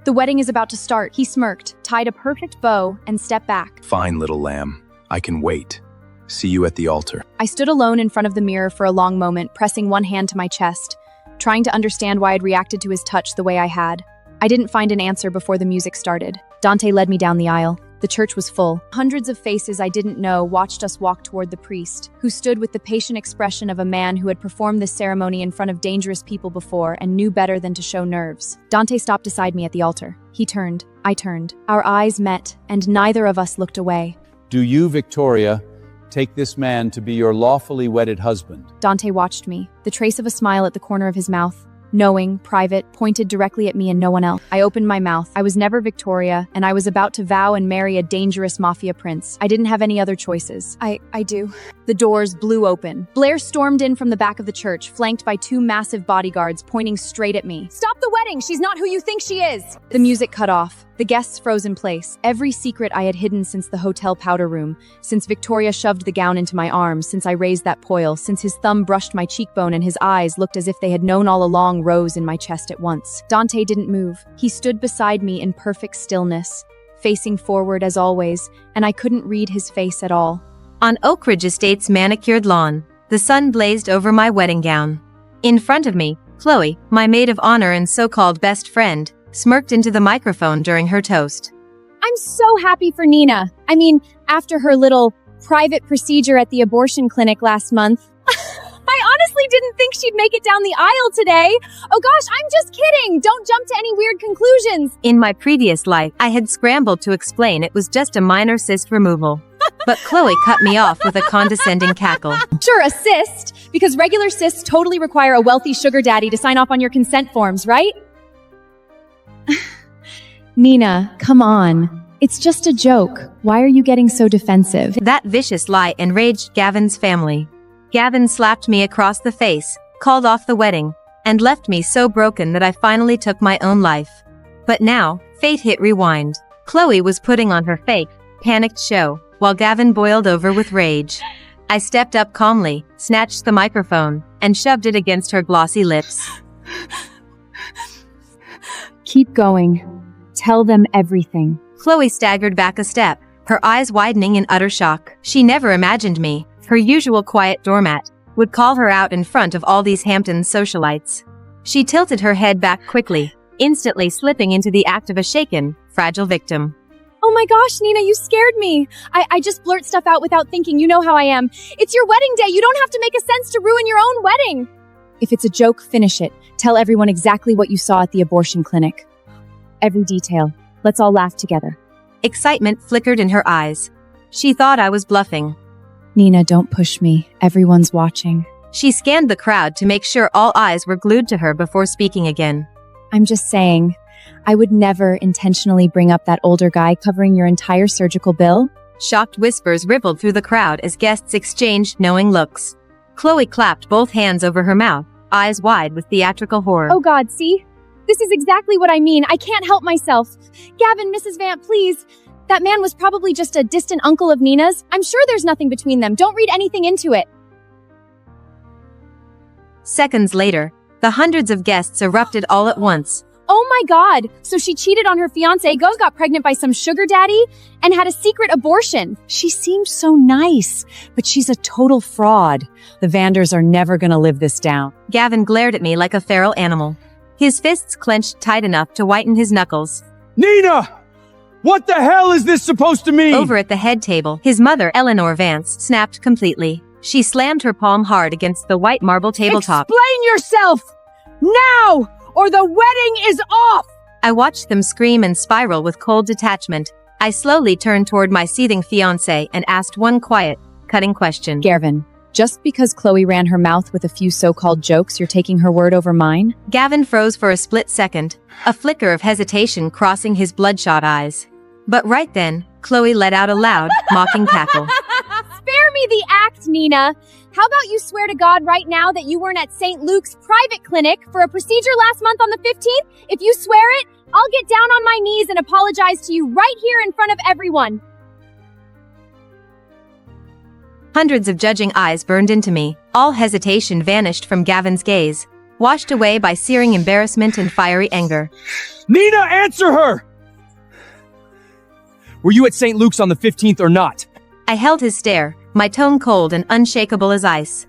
the wedding is about to start. He smirked, tied a perfect bow, and stepped back. Fine, little lamb. I can wait. See you at the altar. I stood alone in front of the mirror for a long moment, pressing one hand to my chest, trying to understand why I'd reacted to his touch the way I had. I didn't find an answer before the music started. Dante led me down the aisle. The church was full. Hundreds of faces I didn't know watched us walk toward the priest, who stood with the patient expression of a man who had performed this ceremony in front of dangerous people before and knew better than to show nerves. Dante stopped beside me at the altar. He turned. I turned. Our eyes met, and neither of us looked away. Do you, Victoria, take this man to be your lawfully wedded husband? Dante watched me, the trace of a smile at the corner of his mouth. Knowing, private, pointed directly at me and no one else. I opened my mouth. I was never Victoria, and I was about to vow and marry a dangerous mafia prince. I didn't have any other choices. I do. The doors blew open. Blair stormed in from the back of the church, flanked by 2 massive bodyguards pointing straight at me. Stop the wedding! She's not who you think she is! The music cut off. The guests froze in place. Every secret I had hidden since the hotel powder room, since Victoria shoved the gown into my arms, since I raised that poil, since his thumb brushed my cheekbone and his eyes looked as if they had known all along, rose in my chest at once. Dante didn't move. He stood beside me in perfect stillness, facing forward as always, and I couldn't read his face at all. On Oak Ridge Estate's manicured lawn, the sun blazed over my wedding gown. In front of me, Chloe, my maid of honor and so-called best friend, smirked into the microphone during her toast. I'm so happy for Nina. I mean, after her little private procedure at the abortion clinic last month. I honestly didn't think she'd make it down the aisle today. Oh gosh, I'm just kidding. Don't jump to any weird conclusions. In my previous life, I had scrambled to explain it was just a minor cyst removal. But Chloe cut me off with a condescending cackle. Sure, a cyst, because regular cysts totally require a wealthy sugar daddy to sign off on your consent forms, right? Nina, come on. It's just a joke. Why are you getting so defensive? That vicious lie enraged Gavin's family. Gavin slapped me across the face, called off the wedding, and left me so broken that I finally took my own life. But now, fate hit rewind. Chloe was putting on her fake, panicked show, while Gavin boiled over with rage. I stepped up calmly, snatched the microphone, and shoved it against her glossy lips. Keep going. Tell them everything. Chloe staggered back a step, her eyes widening in utter shock. She never imagined me, her usual quiet doormat, would call her out in front of all these Hamptons socialites. She tilted her head back quickly, instantly slipping into the act of a shaken, fragile victim. Oh my gosh, Nina, you scared me. I just blurt stuff out without thinking. You know how I am. It's your wedding day. You don't have to make a sense to ruin your own wedding. If it's a joke, finish it. Tell everyone exactly what you saw at the abortion clinic. Every detail. Let's all laugh together. Excitement flickered in her eyes. She thought I was bluffing. Nina, don't push me. Everyone's watching. She scanned the crowd to make sure all eyes were glued to her before speaking again. I'm just saying, I would never intentionally bring up that older guy covering your entire surgical bill. Shocked whispers rippled through the crowd as guests exchanged knowing looks. Chloe clapped both hands over her mouth, eyes wide with theatrical horror. Oh God, see? This is exactly what I mean. I can't help myself. Gavin, Mrs. Vant, please. That man was probably just a distant uncle of Nina's. I'm sure there's nothing between them. Don't read anything into it. Seconds later, The hundreds of guests erupted all at once. Oh my god! So she cheated on her fiancé, got pregnant by some sugar daddy, and had a secret abortion. She seemed so nice, but she's a total fraud. The Vanders are never gonna live this down. Gavin glared at me like a feral animal. His fists clenched tight enough to whiten his knuckles. Nina! What the hell is this supposed to mean? Over at the head table, his mother, Eleanor Vance, snapped completely. She slammed her palm hard against the white marble tabletop. Explain yourself! Now! Or the wedding is off! I watched them scream and spiral with cold detachment. I slowly turned toward my seething fiancé and asked one quiet, cutting question. Gavin, just because Chloe ran her mouth with a few so-called jokes, you're taking her word over mine? Gavin froze for a split second, a flicker of hesitation crossing his bloodshot eyes. But right then, Chloe let out a loud, mocking cackle. Spare me the act, Nina. How about you swear to God right now that you weren't at St. Luke's private clinic for a procedure last month on the 15th? If you swear it, I'll get down on my knees and apologize to you right here in front of everyone. Hundreds of judging eyes burned into me. All hesitation vanished from Gavin's gaze, washed away by searing embarrassment and fiery anger. Nina, answer her! Were you at St. Luke's on the 15th or not? I held his stare, my tone cold and unshakable as ice.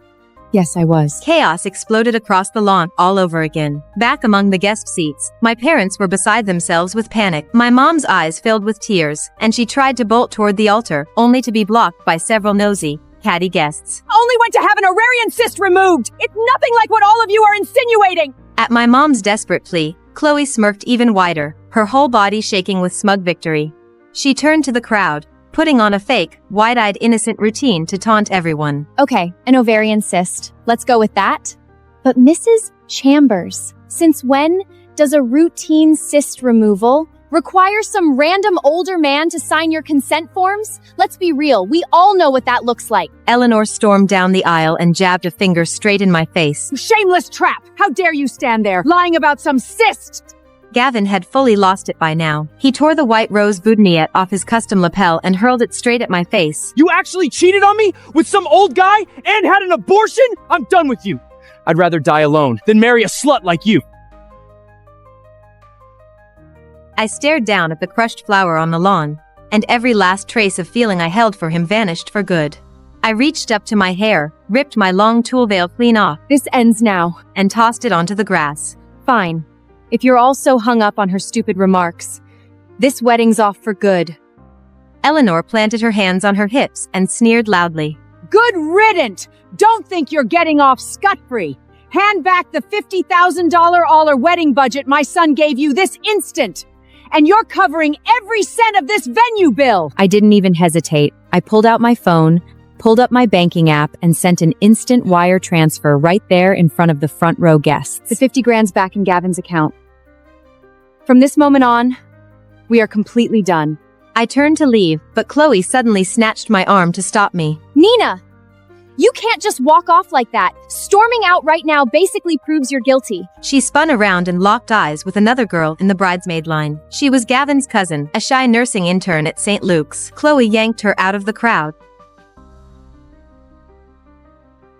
Yes, I was. Chaos exploded across the lawn all over again. Back among the guest seats, my parents were beside themselves with panic. My mom's eyes filled with tears, and she tried to bolt toward the altar, only to be blocked by several nosy, catty guests. Only went to have an ovarian cyst removed! It's nothing like what all of you are insinuating! At my mom's desperate plea, Chloe smirked even wider, her whole body shaking with smug victory. She turned to the crowd, putting on a fake, wide-eyed innocent routine to taunt everyone. Okay, an ovarian cyst. Let's go with that. But Mrs. Chambers, since when does a routine cyst removal require some random older man to sign your consent forms? Let's be real, we all know what that looks like. Eleanor stormed down the aisle and jabbed a finger straight in my face. You shameless trap! How dare you stand there, lying about some cyst! Gavin had fully lost it by now. He tore the white rose boutonniere off his custom lapel and hurled it straight at my face. You actually cheated on me with some old guy and had an abortion? I'm done with you. I'd rather die alone than marry a slut like you. I stared down at the crushed flower on the lawn, and every last trace of feeling I held for him vanished for good. I reached up to my hair, ripped my long tulle veil clean off. This ends now. And tossed it onto the grass. Fine. If you're all so hung up on her stupid remarks, this wedding's off for good. Eleanor planted her hands on her hips and sneered loudly. Good riddance! Don't think you're getting off scot-free. Hand back the $50,000 all-or wedding budget my son gave you this instant. And you're covering every cent of this venue bill. I didn't even hesitate. I pulled out my phone, pulled up my banking app, and sent an instant wire transfer right there in front of the front row guests. The 50 grand's back in Gavin's account. From this moment on, we are completely done. I turned to leave, but Chloe suddenly snatched my arm to stop me. Nina! You can't just walk off like that. Storming out right now basically proves you're guilty. She spun around and locked eyes with another girl in the bridesmaid line. She was Gavin's cousin, a shy nursing intern at St. Luke's. Chloe yanked her out of the crowd.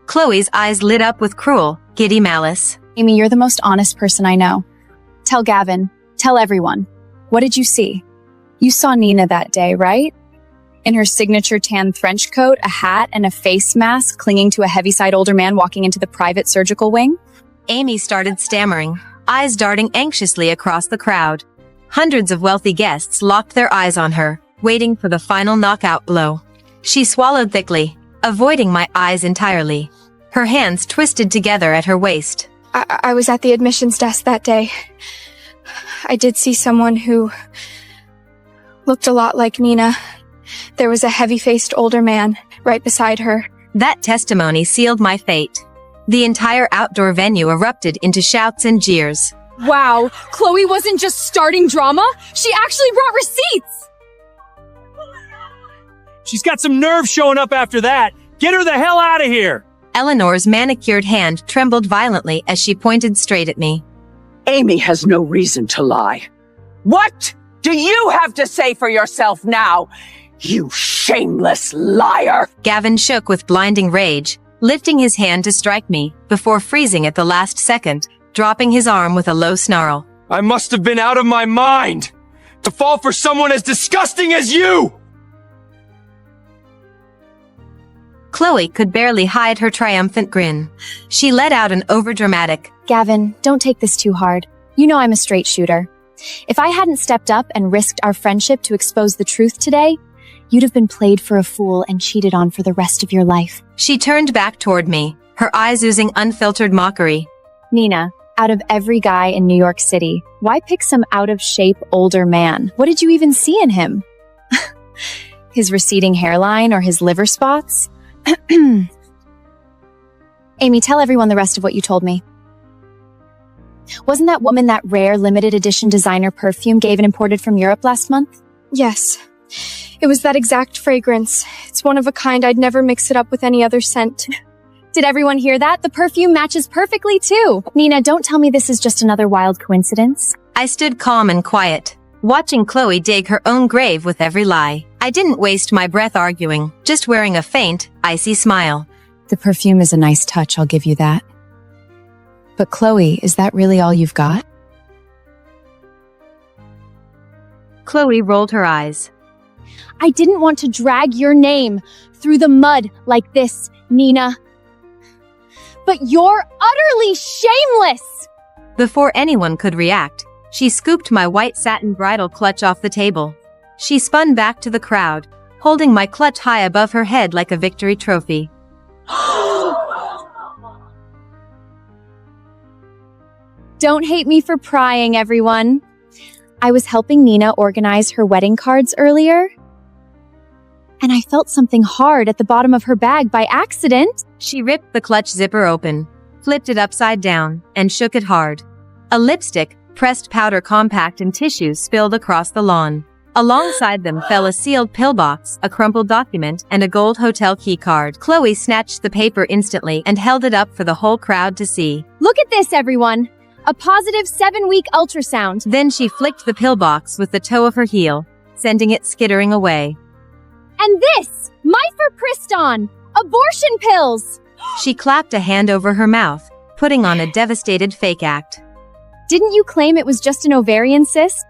Chloe's eyes lit up with cruel, giddy malice. Amy, you're the most honest person I know. Tell Gavin. Tell everyone. What did you see? You saw Nina that day, right? In her signature tan trench coat, a hat, and a face mask, clinging to a heaviside older man walking into the private surgical wing? Amy started stammering, eyes darting anxiously across the crowd. Hundreds of wealthy guests locked their eyes on her, waiting for the final knockout blow. She swallowed thickly, avoiding my eyes entirely. Her hands twisted together at her waist. I was at the admissions desk that day. I did see someone who looked a lot like Nina. There was a heavy-faced older man right beside her. That testimony sealed my fate. The entire outdoor venue erupted into shouts and jeers. Wow, Chloe wasn't just starting drama, she actually brought receipts! She's got some nerve showing up after that. Get her the hell out of here! Eleanor's manicured hand trembled violently as she pointed straight at me. Amy has no reason to lie. What do you have to say for yourself now, you shameless liar? Gavin shook with blinding rage, lifting his hand to strike me, before freezing at the last second. dropping his arm with a low snarl. I must have been out of my mind to fall for someone as disgusting as you! Chloe could barely hide her triumphant grin. She let out an overdramatic, Gavin, don't take this too hard. You know I'm a straight shooter. If I hadn't stepped up and risked our friendship to expose the truth today, you'd have been played for a fool and cheated on for the rest of your life. She turned back toward me, her eyes oozing unfiltered mockery. Nina, out of every guy in New York City, why pick some out-of-shape older man? What did you even see in him? His receding hairline or his liver spots? Amy, tell everyone the rest of what you told me. Wasn't that woman that rare limited edition designer perfume gave and imported from Europe last month? Yes. It was that exact fragrance. It's one of a kind. I'd never mix it up with any other scent. Did everyone hear that? The perfume matches perfectly too. Nina, don't tell me this is just another wild coincidence. I stood calm and quiet, watching Chloe dig her own grave with every lie. I didn't waste my breath arguing, just wearing a faint, icy smile. The perfume is a nice touch, I'll give you that. But Chloe, is that really all you've got? Chloe rolled her eyes. I didn't want to drag your name through the mud like this, Nina. But you're utterly shameless! Before anyone could react, she scooped my white satin bridal clutch off the table. She spun back to the crowd, holding my clutch high above her head like a victory trophy. Don't hate me for prying, everyone. I was helping Nina organize her wedding cards earlier, and I felt something hard at the bottom of her bag by accident. She ripped the clutch zipper open, flipped it upside down, and shook it hard. A lipstick, pressed powder compact, and tissues spilled across the lawn. Alongside them fell a sealed pillbox, a crumpled document, and a gold hotel key card. Chloe snatched the paper instantly and held it up for the whole crowd to see. Look at this, everyone! A positive 7-week ultrasound. Then she flicked the pillbox with the toe of her heel, sending it skittering away. And this! Mifepriston! Abortion pills! She clapped a hand over her mouth, putting on a devastated fake act. Didn't you claim it was just an ovarian cyst?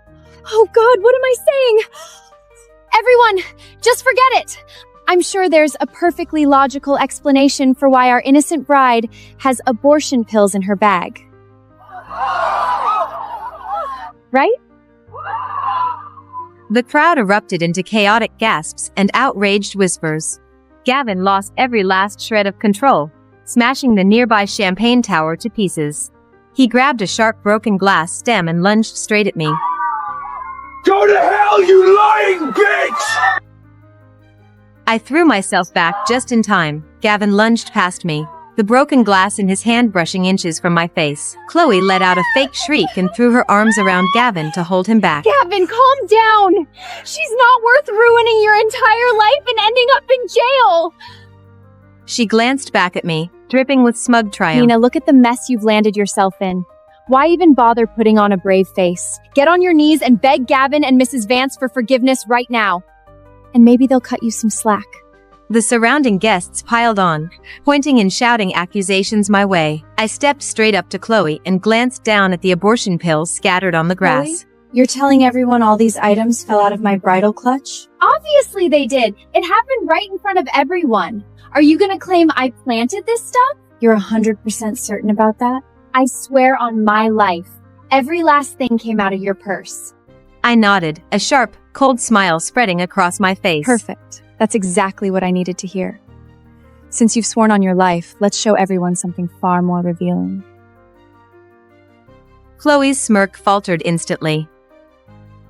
Oh God, what am I saying? Everyone, just forget it! I'm sure there's a perfectly logical explanation for why our innocent bride has abortion pills in her bag. Right? The crowd erupted into chaotic gasps and outraged whispers. Gavin lost every last shred of control, smashing the nearby champagne tower to pieces. He grabbed a sharp broken glass stem and lunged straight at me. Go to hell, you lying bitch! I threw myself back just in time. Gavin lunged past me, the broken glass in his hand brushing inches from my face. Chloe let out a fake shriek and threw her arms around Gavin to hold him back. Gavin, calm down! She's not worth ruining your entire life and ending up in jail! She glanced back at me, dripping with smug triumph. Nina, look at the mess you've landed yourself in. Why even bother putting on a brave face? Get on your knees and beg Gavin and Mrs. Vance for forgiveness right now. And maybe they'll cut you some slack. The surrounding guests piled on, pointing and shouting accusations my way. I stepped straight up to Chloe and glanced down at the abortion pills scattered on the grass. Chloe, you're telling everyone all these items fell out of my bridal clutch? Obviously they did. It happened right in front of everyone. Are you gonna claim I planted this stuff? You're 100% certain about that? I swear on my life. Every last thing came out of your purse. I nodded, a sharp, cold smile spreading across my face. Perfect. That's exactly what I needed to hear. Since you've sworn on your life, let's show everyone something far more revealing. Chloe's smirk faltered instantly.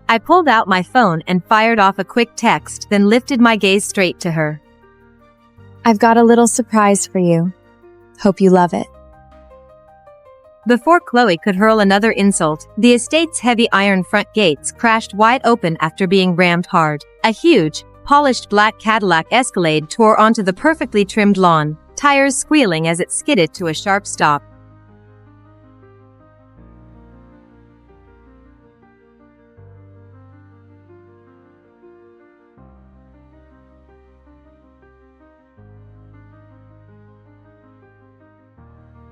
I pulled out my phone and fired off a quick text, then lifted my gaze straight to her. I've got a little surprise for you. Hope you love it. Before Chloe could hurl another insult, the estate's heavy iron front gates crashed wide open after being rammed hard. A huge, polished black Cadillac Escalade tore onto the perfectly trimmed lawn, tires squealing as it skidded to a sharp stop.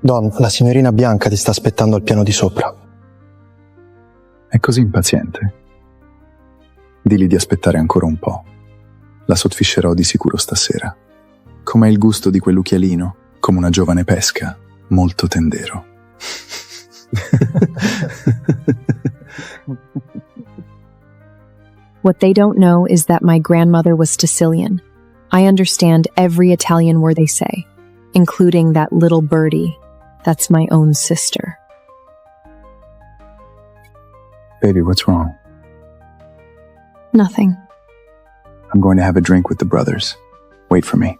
Don, la signorina Bianca ti sta aspettando al piano di sopra. È così impaziente? Digli di aspettare ancora un po'. La sottfiscerò di sicuro stasera. Com'è il gusto di quell'ucchialino? Come una giovane pesca, molto tendero. What they don't know is that my grandmother was Sicilian. I understand every Italian word they say, including that little birdie. That's my own sister. Baby, what's wrong? Nothing. I'm going to have a drink with the brothers. Wait for me.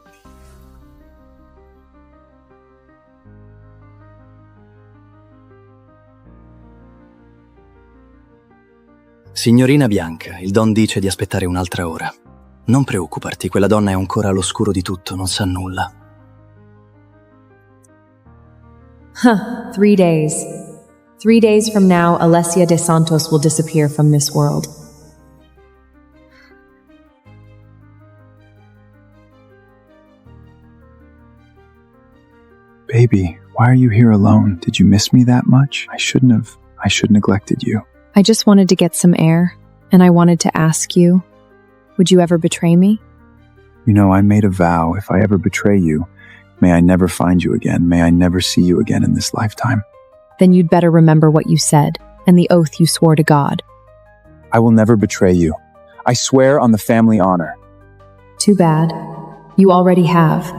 Signorina Bianca, il Don dice di aspettare un'altra ora. Non preoccuparti, quella donna è ancora all'oscuro di tutto, non sa nulla. 3 days. 3 days from now, Alessia de Santos will disappear from this world. Baby, why are you here alone? Did you miss me that much? I should have neglected you. I just wanted to get some air, and I wanted to ask you, would you ever betray me? You know, I made a vow, if I ever betray you, may I never find you again, may I never see you again in this lifetime. Then you'd better remember what you said, and the oath you swore to God. I will never betray you. I swear on the family honor. Too bad. You already have.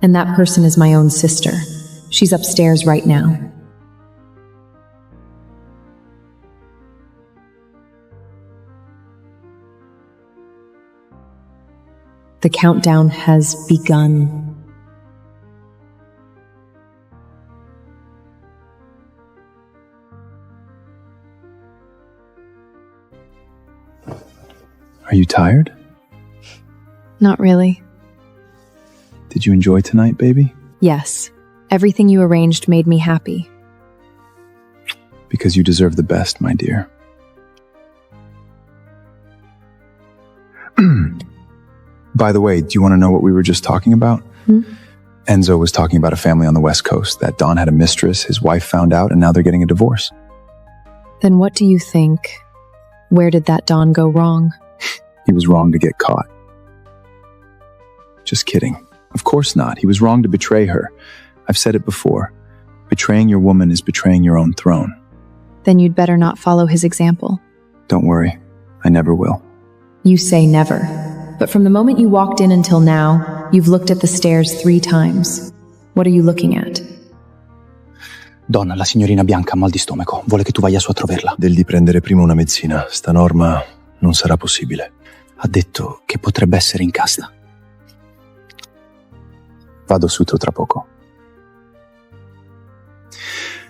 And that person is my own sister. She's upstairs right now. The countdown has begun. Are you tired? Not really. Did you enjoy tonight, baby? Yes. Everything you arranged made me happy. Because you deserve the best, my dear. By the way, do you want to know what we were just talking about? Enzo was talking about a family on the West Coast, that Don had a mistress, his wife found out, and now they're getting a divorce. Then what do you think? Where did that Don go wrong? He was wrong to get caught. Just kidding. Of course not. He was wrong to betray her. I've said it before. Betraying your woman is betraying your own throne. Then you'd better not follow his example. Don't worry. I never will. You say never. But from the moment you walked in until now, you've looked at the stairs 3 times. What are you looking at? Donna, la signorina Bianca ha mal di stomaco. Vuole che tu vaya su a troverla. Degli prendere prima una mezzina. Sta norma non sarà possibile. Ha detto che potrebbe essere in casta. Vado su tra poco.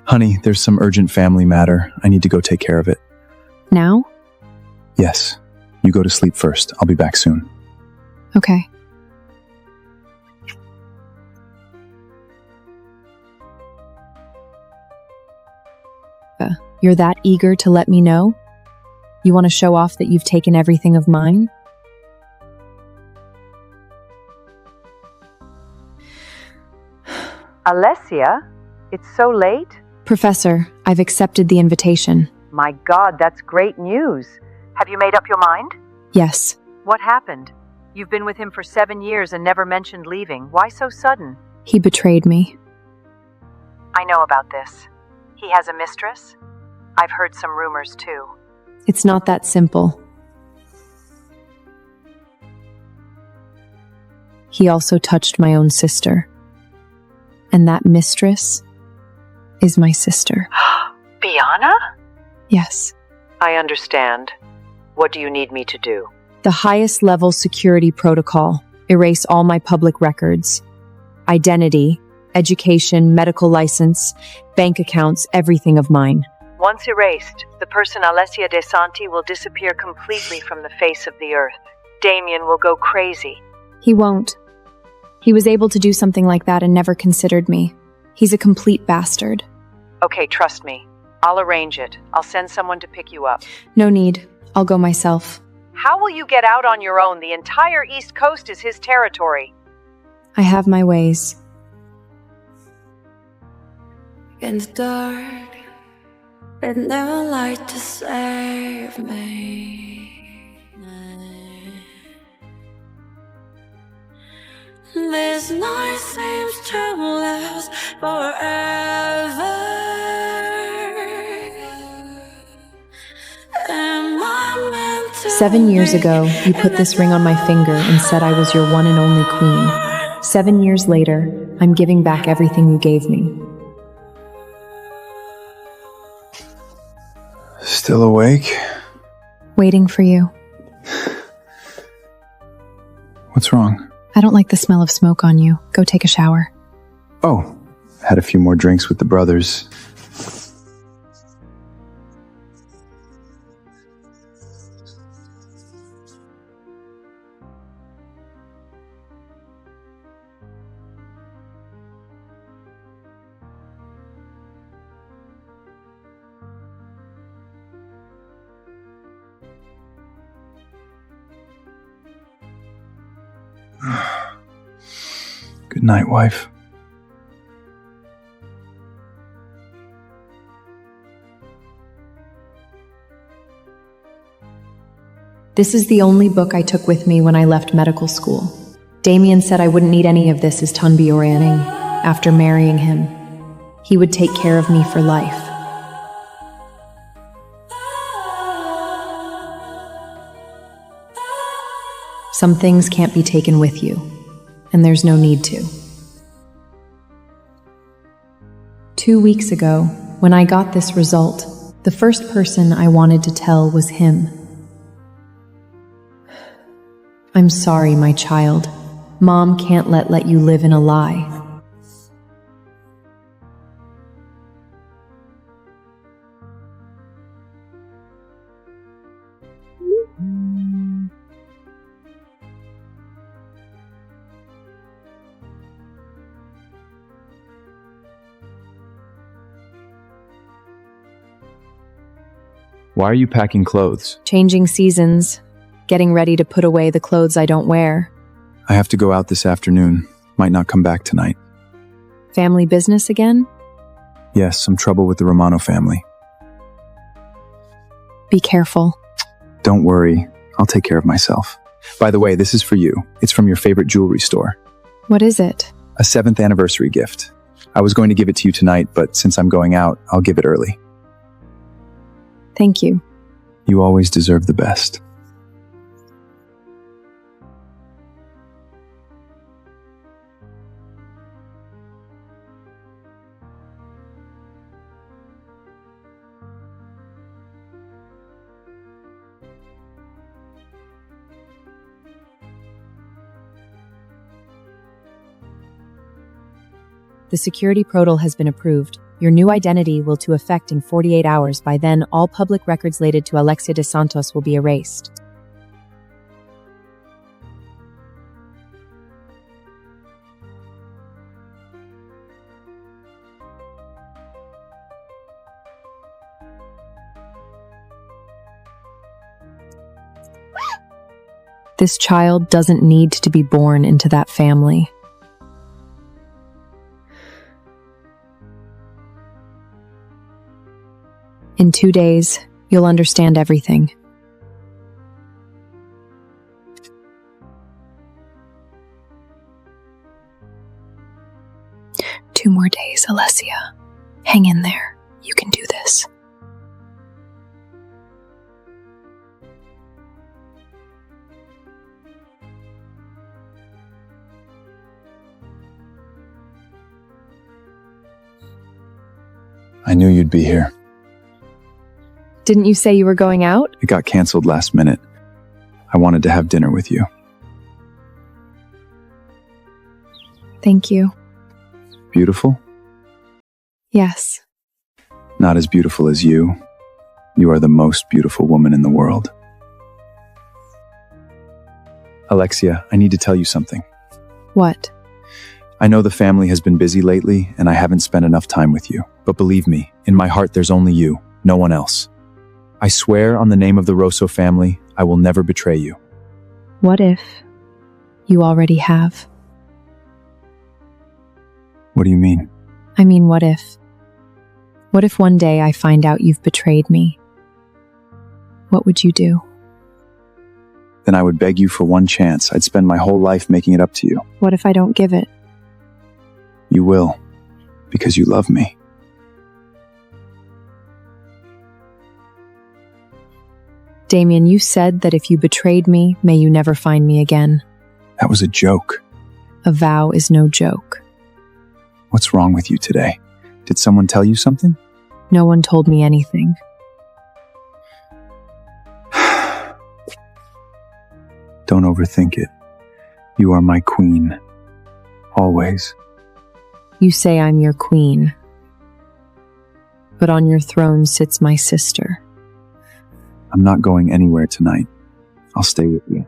Honey, there's some urgent family matter. I need to go take care of it. Now? Yes. You go to sleep first. I'll be back soon. Okay. You're that eager to let me know? You want to show off that you've taken everything of mine? Alessia? It's so late? Professor, I've accepted the invitation. My God, that's great news. Have you made up your mind? Yes. What happened? You've been with him for 7 years and never mentioned leaving. Why so sudden? He betrayed me. I know about this. He has a mistress? I've heard some rumors too. It's not that simple. He also touched my own sister. And that mistress is my sister. Biana? Yes. I understand. What do you need me to do? The highest level security protocol. Erase all my public records. Identity, education, medical license, bank accounts, everything of mine. Once erased, the person Alessia De Santi will disappear completely from the face of the earth. Damien will go crazy. He won't. He was able to do something like that and never considered me. He's a complete bastard. Okay, trust me. I'll arrange it. I'll send someone to pick you up. No need. I'll go myself. How will you get out on your own? The entire East Coast is his territory. I have my ways. in the dark, with no light to save me. This night seems to last forever. Am I meant to 7 years ago, you put this ring on my finger and said I was your one and only queen. 7 years later, I'm giving back everything you gave me. Still awake? Waiting for you. What's wrong? I don't like the smell of smoke on you. Go take a shower. Oh, had a few more drinks with the brothers. Good night, wife. This is the only book I took with me when I left medical school. Damien said I wouldn't need any of this as Tunbioraning. After marrying him, he would take care of me for life. Some things can't be taken with you, and there's no need to. 2 weeks ago, when I got this result, the first person I wanted to tell was him. I'm sorry, my child. Mom can't let you live in a lie. Why are you packing clothes? Changing seasons, getting ready to put away the clothes I don't wear. I have to go out this afternoon. Might not come back tonight. Family business again? Yes, some trouble with the Romano family. Be careful. Don't worry. I'll take care of myself. By the way, this is for you. It's from your favorite jewelry store. What is it? A 7th anniversary gift. I was going to give it to you tonight, but since I'm going out, I'll give it early. Thank you. You always deserve the best. The security protocol has been approved. Your new identity will to effect in 48 hours. By then, all public records related to Alexia de Santos will be erased. This child doesn't need to be born into that family. In 2 days, you'll understand everything. Two more days, Alessia. Hang in there. You can do this. I knew you'd be here. Didn't you say you were going out? It got canceled last minute. I wanted to have dinner with you. Thank you. Beautiful? Yes. Not as beautiful as you. You are the most beautiful woman in the world. Alexia, I need to tell you something. What? I know the family has been busy lately, and I haven't spent enough time with you. But believe me, in my heart there's only you, no one else. I swear on the name of the Rosso family, I will never betray you. What if you already have? What do you mean? I mean, what if What if one day I find out you've betrayed me? What would you do? Then I would beg you for one chance. I'd spend my whole life making it up to you. What if I don't give it? You will, because you love me. Damien, you said that if you betrayed me, may you never find me again. That was a joke. A vow is no joke. What's wrong with you today? Did someone tell you something? No one told me anything. Don't overthink it. You are my queen. Always. You say I'm your queen. But on your throne sits my sister. I'm not going anywhere tonight. I'll stay with you.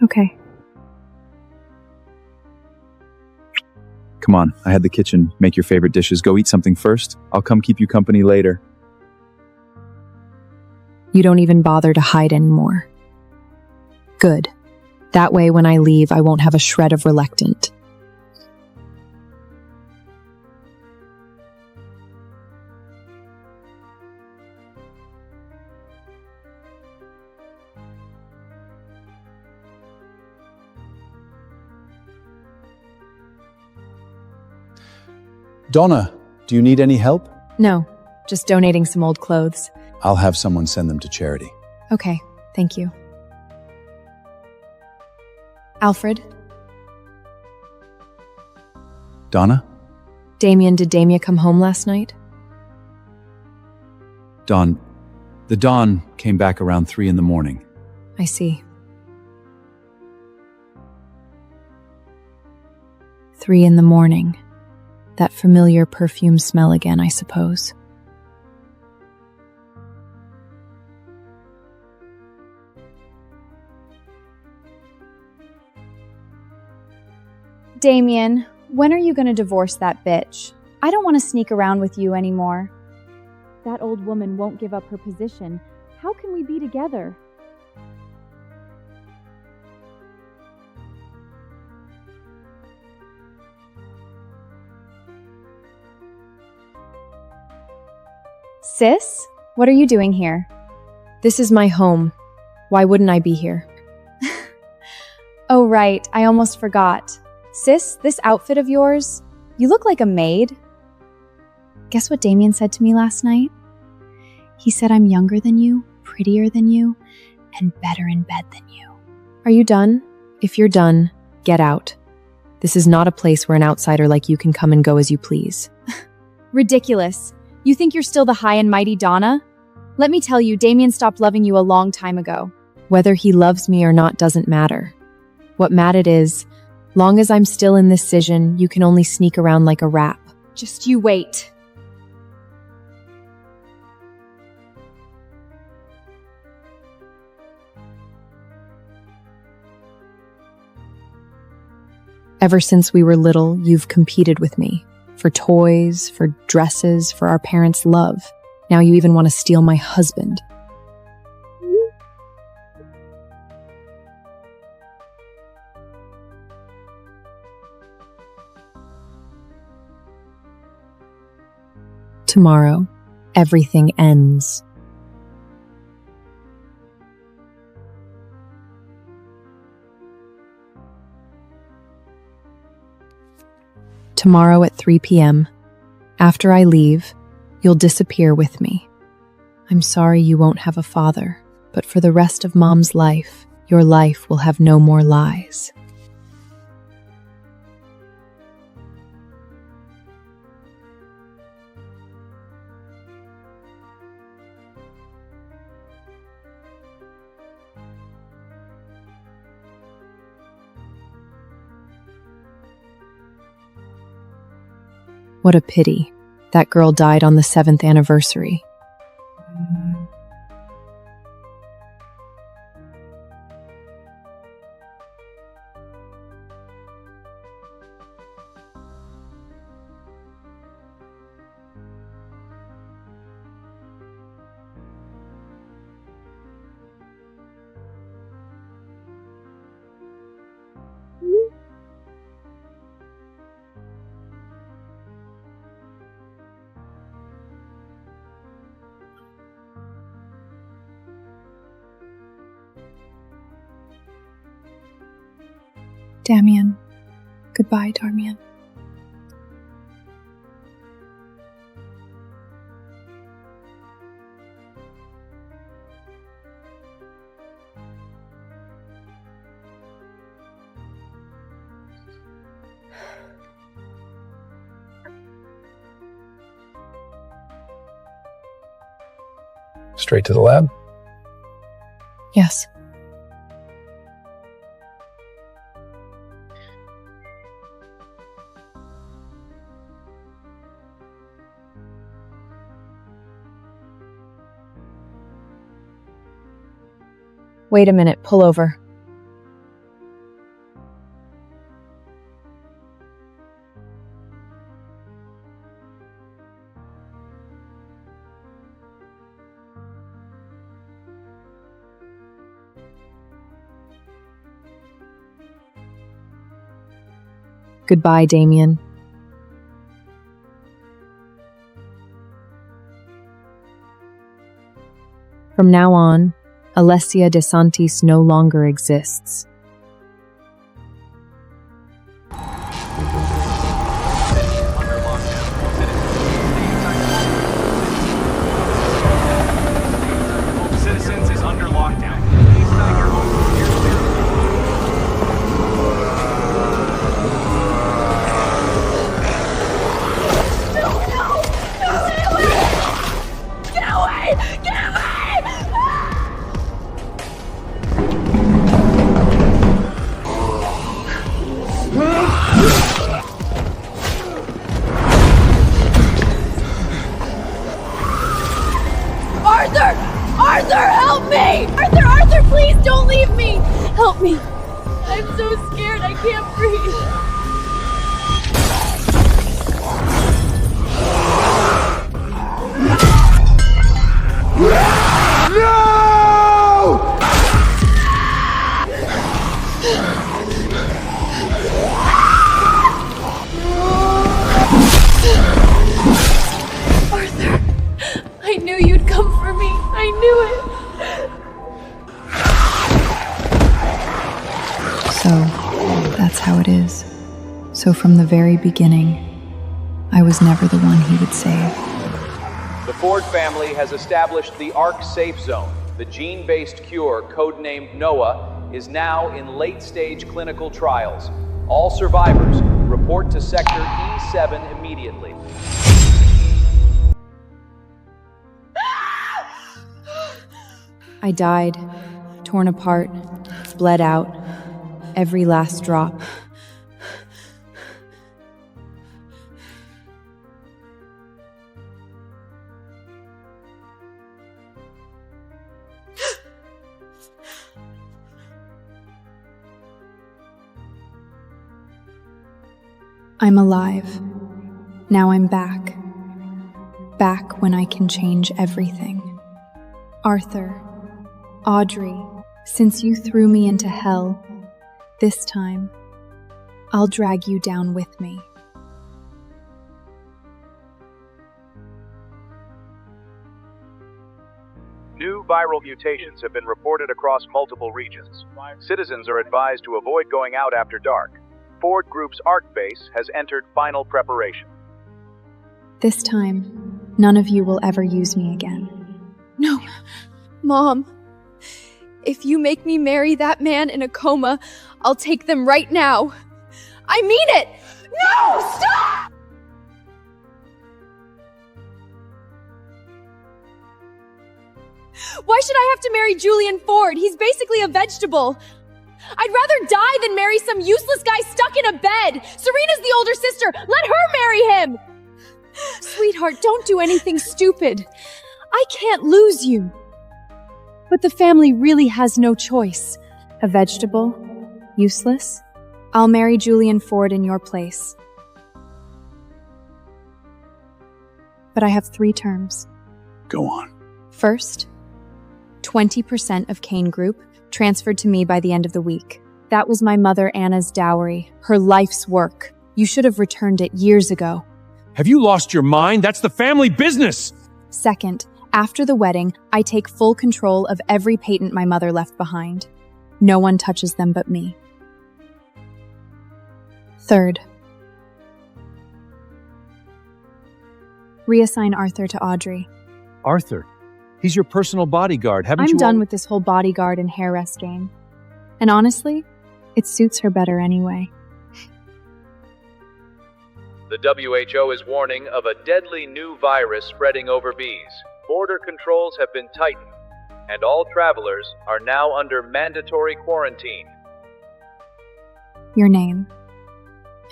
Okay. Come on, I had the kitchen. Make your favorite dishes. Go eat something first. I'll come keep you company later. You don't even bother to hide anymore. Good. That way, when I leave, I won't have a shred of reluctant. Donna, do you need any help? No, just donating some old clothes. I'll have someone send them to charity. Okay, thank you. Alfred? Donna? Damien, did Damia come home last night? The Dawn came back around 3 in the morning. I see. 3 in the morning. That familiar perfume smell again, I suppose. Damien, when are you going to divorce that bitch? I don't want to sneak around with you anymore. That old woman won't give up her position. How can we be together? Sis, what are you doing here? This is my home. Why wouldn't I be here? Oh, right. I almost forgot. Sis, this outfit of yours, you look like a maid. Guess what Damien said to me last night? He said I'm younger than you, prettier than you, and better in bed than you. Are you done? If you're done, get out. This is not a place where an outsider like you can come and go as you please. Ridiculous. You think you're still the high and mighty Donna? Let me tell you, Damien stopped loving you a long time ago. Whether he loves me or not doesn't matter. What mattered is, long as I'm still in this scission, you can only sneak around like a rap. Just you wait. Ever since we were little, you've competed with me. For toys, for dresses, for our parents' love. Now you even want to steal my husband. Tomorrow, everything ends. Tomorrow at 3 p.m., after I leave, you'll disappear with me. I'm sorry you won't have a father, but for the rest of Mom's life, your life will have no more lies. What a pity. That girl died on the 7th anniversary. Damian. Goodbye, Darmian. Straight to the lab? Yes. Wait a minute, pull over. Goodbye, Damian. From now on, Alessia DeSantis no longer exists. Citizens is under lockdown. Arthur, help me! Arthur, please don't leave me! Help me! I'm so scared, I can't breathe. Arthur, I knew you'd come for me. I knew it. So, that's how it is. So from the very beginning, I was never the one he would save. The Ford family has established the ARC Safe Zone. The gene-based cure, codenamed Noah, is now in late-stage clinical trials. All survivors report to Sector E7 immediately. I died, torn apart, bled out, every last drop. I'm alive. Now I'm back. Back when I can change everything. Arthur, Audrey, since you threw me into hell, this time, I'll drag you down with me. New viral mutations have been reported across multiple regions. Citizens are advised to avoid going out after dark. Ford Group's ARC base has entered final preparation. This time, none of you will ever use me again. No. Mom, if you make me marry that man in a coma, I'll take them right now. I mean it! No! Stop! Why should I have to marry Julian Ford? He's basically a vegetable. I'd rather die than marry some useless guy stuck in a bed. Serena's the older sister. Let her marry him. Sweetheart, don't do anything stupid. I can't lose you. But the family really has no choice. A vegetable? Useless? I'll marry Julian Ford in your place. But I have 3 terms. Go on. First, 20% of Kane Group transferred to me by the end of the week. That was my mother Anna's dowry, her life's work. You should have returned it years ago. Have you lost your mind? That's the family business! Second, after the wedding, I take full control of every patent my mother left behind. No one touches them but me. Third, reassign Arthur to Audrey. Arthur, he's your personal bodyguard. Haven't you I'm done with this whole bodyguard and hair rest game. And honestly, it suits her better anyway. The WHO is warning of a deadly new virus spreading over bees. Border controls have been tightened, and all travelers are now under mandatory quarantine. Your name.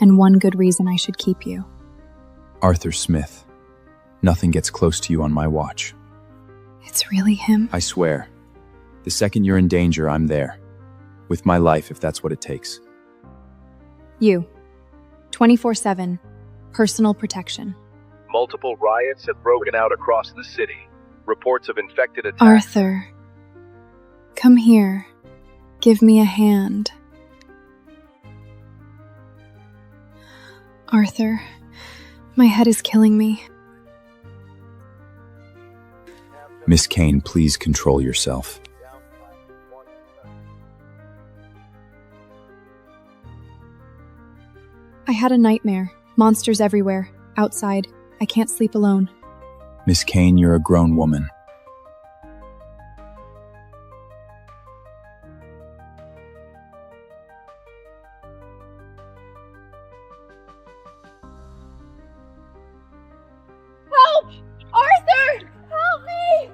And one good reason I should keep you. Arthur Smith. Nothing gets close to you on my watch. It's really him? I swear. The second you're in danger, I'm there. With my life, if that's what it takes. You. 24/7. Personal protection. Multiple riots have broken out across the city. Reports of infected attacks. Arthur. Come here. Give me a hand. Arthur. My head is killing me. Miss Kane, please control yourself. I had a nightmare. Monsters everywhere. Outside. I can't sleep alone. Miss Kane, you're a grown woman. Help! Arthur! Help me!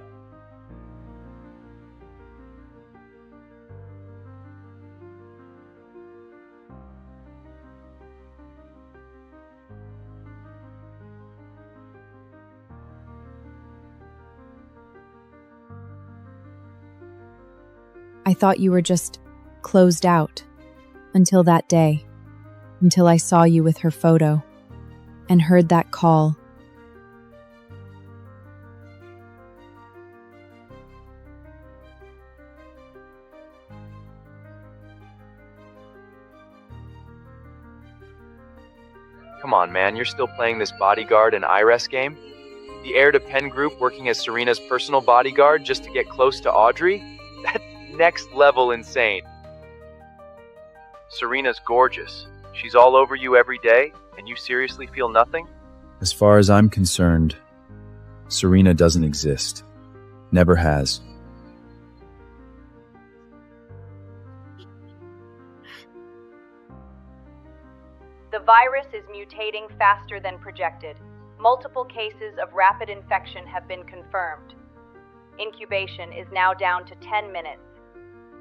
I thought you were just closed out. Until that day. Until I saw you with her photo. And heard that call. Come on, man, you're still playing this bodyguard and IRES game? The Heir to Pen group working as Serena's personal bodyguard just to get close to Audrey? That's next level insane. Serena's gorgeous. She's all over you every day, and you seriously feel nothing? As far as I'm concerned, Serena doesn't exist. Never has. The virus is mutating faster than projected. Multiple cases of rapid infection have been confirmed. Incubation is now down to 10 minutes.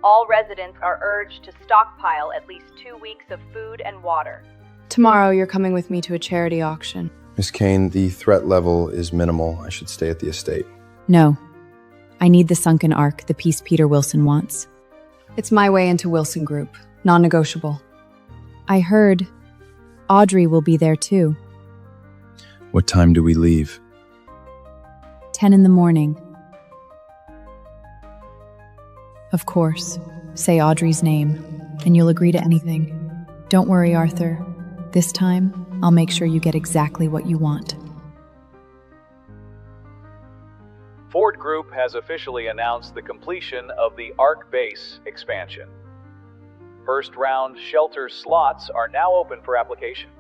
All residents are urged to stockpile at least 2 weeks of food and water. Tomorrow you're coming with me to a charity auction. Miss Kane, the threat level is minimal. I should stay at the estate. No. I need the sunken ark, the piece Peter Wilson wants. It's my way into Wilson Group. Non-negotiable. I heard Audrey will be there too. What time do we leave? 10 in the morning. Of course, say Audrey's name, and you'll agree to anything. Don't worry, Arthur. This time, I'll make sure you get exactly what you want. Ford Group has officially announced the completion of the Ark Base expansion. First round shelter slots are now open for application.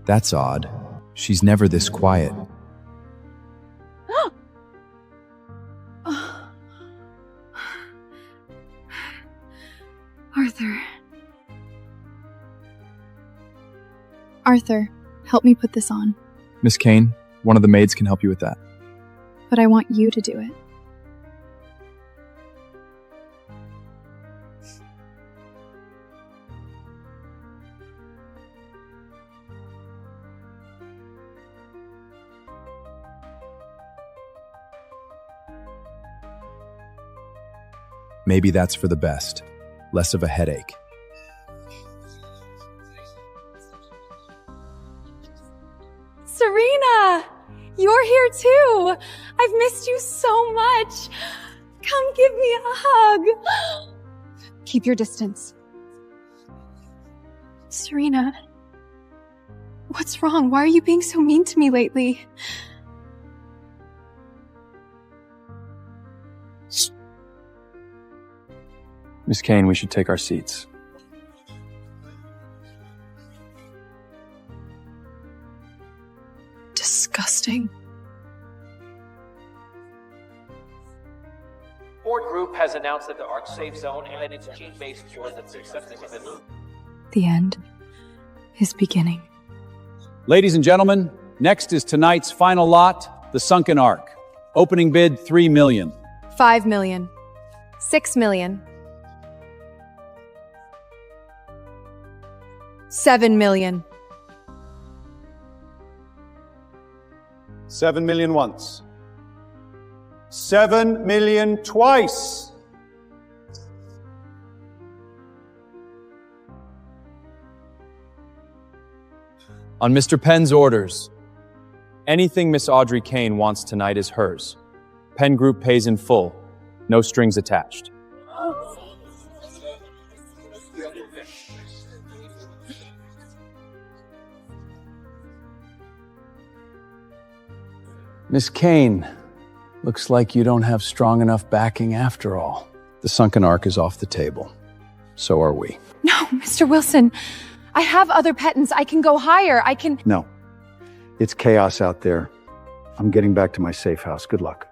That's odd. She's never this quiet. Arthur. Arthur, help me put this on. Miss Kane, one of the maids can help you with that. But I want you to do it. Maybe that's for the best. Less of a headache. Serena! You're here too! I've missed you so much! Come give me a hug! Keep your distance. Serena. What's wrong? Why are you being so mean to me lately? Miss Kane, we should take our seats. disgusting. Ford Group has announced that the ARC safe zone and its gene-based cure that's accepted have been... The end is beginning. Ladies and gentlemen, next is tonight's final lot, the Sunken Ark. Opening bid, $3 million. 5 million. 6 million. 7 million. 7 million once. 7 million twice. On Mr. Penn's orders, anything Miss Audrey Kane wants tonight is hers. Penn Group pays in full, no strings attached. Miss Kane, looks like you don't have strong enough backing after all. The Sunken Ark is off the table. So are we. No, Mr. Wilson. I have other patents. I can go higher. I can... No. It's chaos out there. I'm getting back to my safe house. Good luck.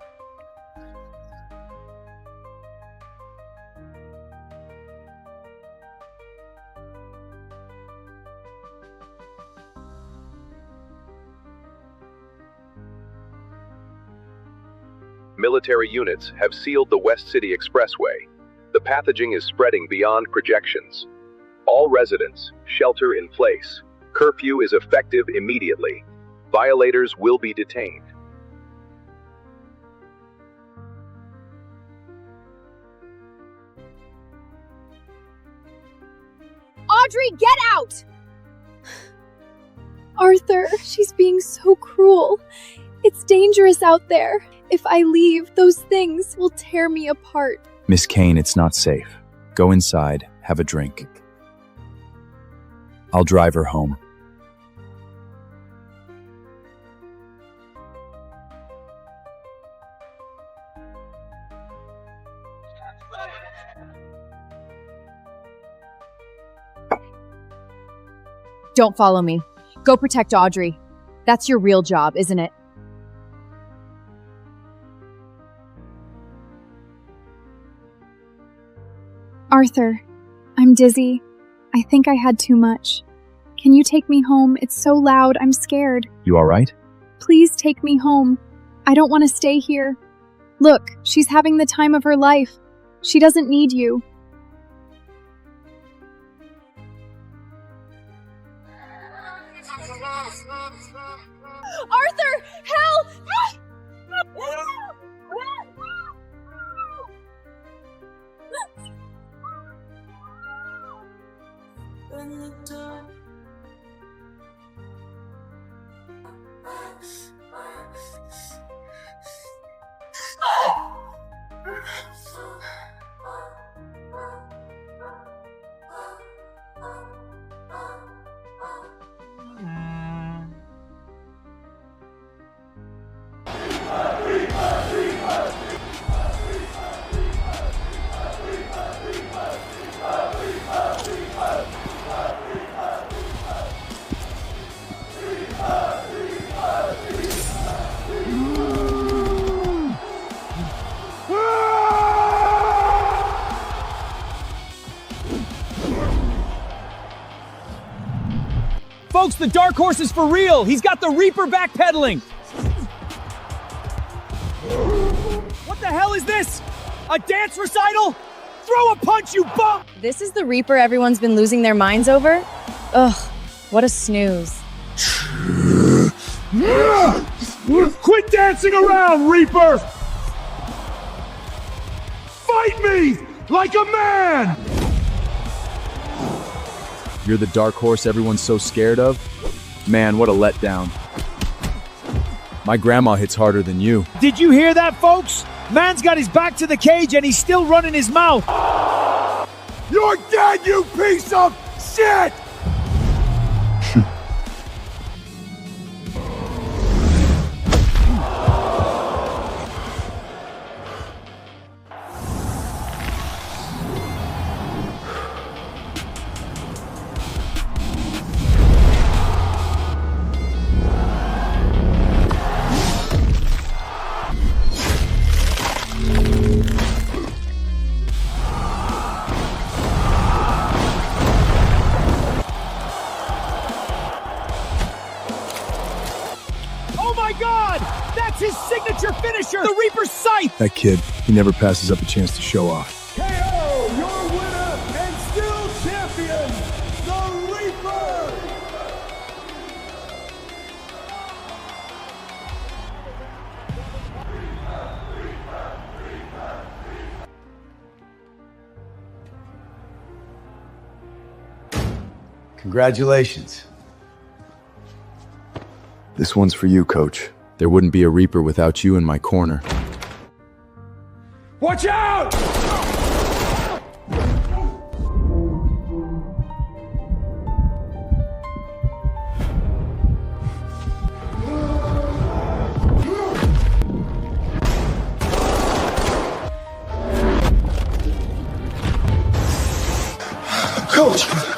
Military units have sealed the West City Expressway. The pathogen is spreading beyond projections. All residents, shelter in place. Curfew is effective immediately. Violators will be detained. Audrey, get out! Arthur, she's being so cruel. It's dangerous out there. If I leave, those things will tear me apart. Miss Kane, it's not safe. Go inside, have a drink. I'll drive her home. Don't follow me. Go protect Audrey. That's your real job, isn't it? Arthur, I'm dizzy. I think I had too much. Can you take me home? It's so loud. I'm scared. You all right? Please take me home. I don't want to stay here. Look, she's having the time of her life. She doesn't need you. Arthur, help! Folks, the Dark Horse is for real! He's got the Reaper backpedaling! What the hell is this? A dance recital? Throw a punch, you bum! This is the Reaper everyone's been losing their minds over? Ugh, what a snooze. Quit dancing around, Reaper! Fight me like a man! You're the Dark Horse everyone's so scared of? Man, what a letdown. My grandma hits harder than you. Did you hear that, folks? Man's got his back to the cage and he's still running his mouth. You're dead, you piece of shit! my god! That's his signature finisher! The Reaper's Scythe! That kid, he never passes up a chance to show off. KO, your winner and still champion, the Reaper! Congratulations. This one's for you, Coach. There wouldn't be a Reaper without you in my corner. Watch out!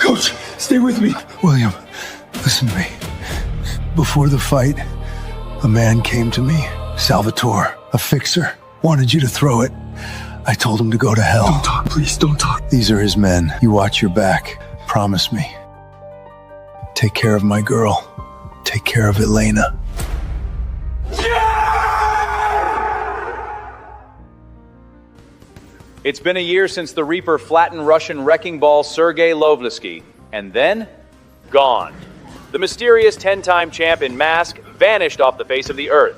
Coach, stay with me. William, listen to me. Before the fight, a man came to me, Salvatore, a fixer, wanted you to throw it. I told him to go to hell. Don't talk, please, don't talk. These are his men. You watch your back. Promise me. Take care of my girl. Take care of Elena. It's been a year since the Reaper flattened Russian wrecking ball Sergei Lovlesky, and then gone. The mysterious 10-time champ in mask vanished off the face of the earth.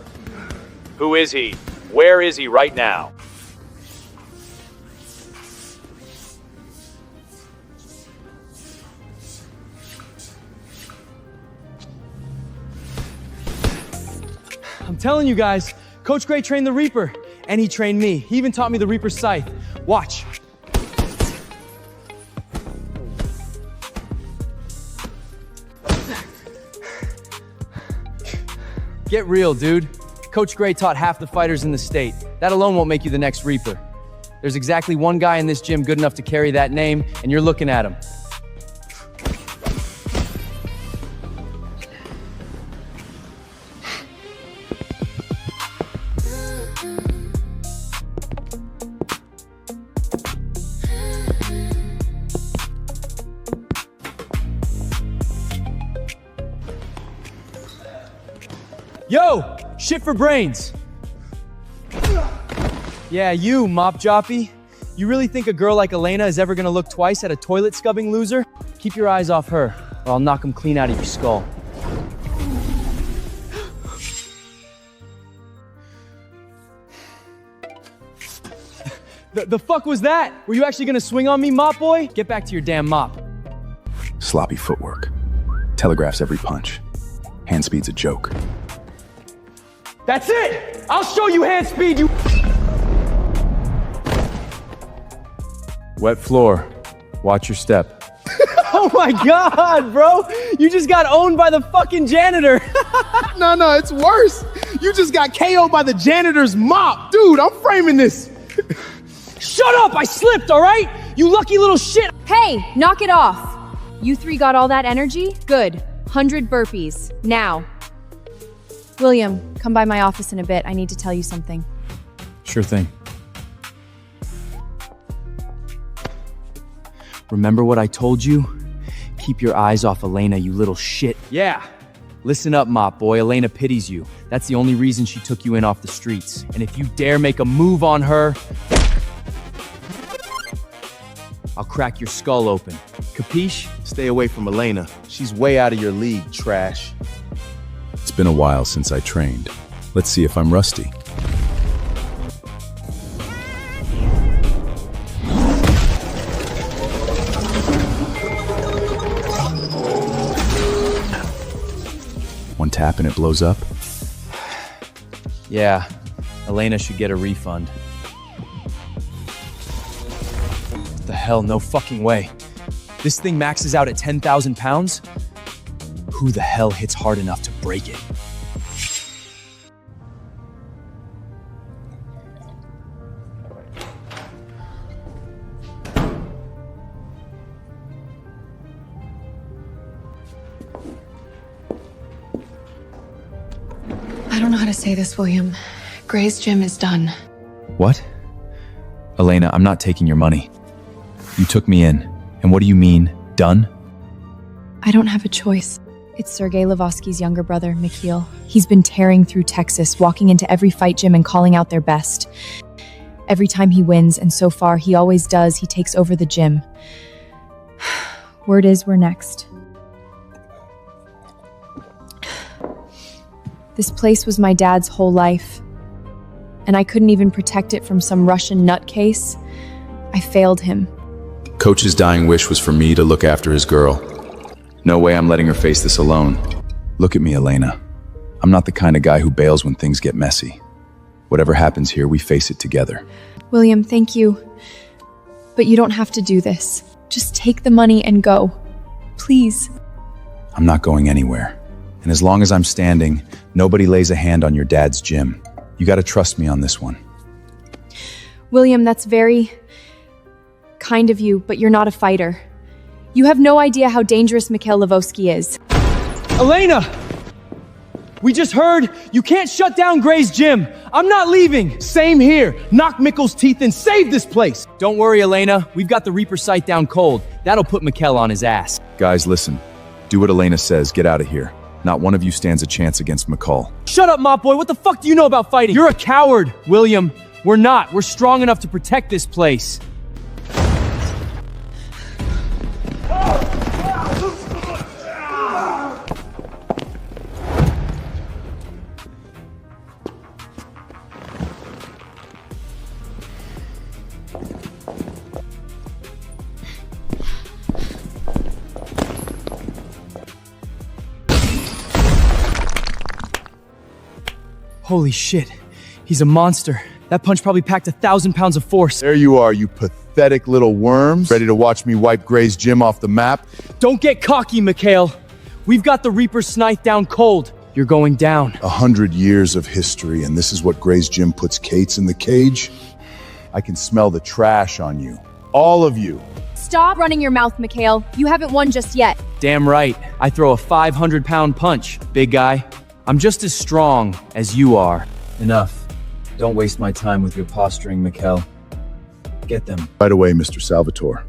Who is he? Where is he right now? I'm telling you guys, Coach Gray trained the Reaper, and he trained me. He even taught me the Reaper's Scythe. Watch. Get real, dude. Coach Gray taught half the fighters in the state. That alone won't make you the next Reaper. There's exactly one guy in this gym good enough to carry that name, and you're looking at him. Yo, shit for brains. Yeah, you, mop joppy. You really think a girl like Elena is ever gonna look twice at a toilet scubbing loser? Keep your eyes off her, or I'll knock them clean out of your skull. The fuck was that? Were you actually gonna swing on me, mop boy? Get back to your damn mop. Sloppy footwork. Telegraphs every punch. Hand speed's a joke. That's it! I'll show you hand speed, you... Wet floor. Watch your step. Oh my god, bro! You just got owned by the fucking janitor! No, it's worse! You just got KO'd by the janitor's mop! Dude, I'm framing this! Shut up! I slipped, alright? You lucky little shit! Hey, knock it off! You three got all that energy? Good. 100 burpees. Now. William, come by my office in a bit. I need to tell you something. Sure thing. Remember what I told you? Keep your eyes off Elena, you little shit. Yeah. Listen up, mop boy. Elena pities you. That's the only reason she took you in off the streets. And if you dare make a move on her, I'll crack your skull open. Capiche? Stay away from Elena. She's way out of your league, trash. It's been a while since I trained. Let's see if I'm rusty. One tap and it blows up? Yeah, Elena should get a refund. What the hell, no fucking way. This thing maxes out at 10,000 pounds? Who the hell hits hard enough to break it? I don't know how to say this, William. Gray's gym is done. What? Elena, I'm not taking your money. You took me in. And what do you mean, done? I don't have a choice. It's Sergei Lavoski's younger brother, Mikhail. He's been tearing through Texas, walking into every fight gym and calling out their best. Every time he wins, and so far he always does, he takes over the gym. Word is we're next. This place was my dad's whole life, and I couldn't even protect it from some Russian nutcase. I failed him. Coach's dying wish was for me to look after his girl. No way I'm letting her face this alone. Look at me, Elena. I'm not the kind of guy who bails when things get messy. Whatever happens here, we face it together. William, thank you. But you don't have to do this. Just take the money and go. Please. I'm not going anywhere. And as long as I'm standing, nobody lays a hand on your dad's gym. You gotta trust me on this one. William, that's very kind of you, but you're not a fighter. You have no idea how dangerous Mikhail Lavoski is. Elena! We just heard you can't shut down Gray's gym. I'm not leaving. Same here. Knock Mikkel's teeth and save this place. Don't worry, Elena. We've got the Reaper sight down cold. That'll put Mikhail on his ass. Guys, listen. Do what Elena says. Get out of here. Not one of you stands a chance against McCall. Shut up, Mop Boy. What the fuck do you know about fighting? You're a coward, William. We're not. We're strong enough to protect this place. Holy shit. He's a monster. That punch probably packed 1,000 pounds of force. There you are, you pathetic little worms. Ready to watch me wipe Gray's gym off the map? Don't get cocky, Mikhail. We've got the Reaper's scythe down cold. You're going down. 100 years of history, and this is what Gray's gym puts Kate's in the cage? I can smell the trash on you. All of you. Stop running your mouth, Mikhail. You haven't won just yet. Damn right. I throw a 500-pound punch, big guy. I'm just as strong as you are. Enough. Don't waste my time with your posturing, Mikhail. Get them. Right away, Mr. Salvatore.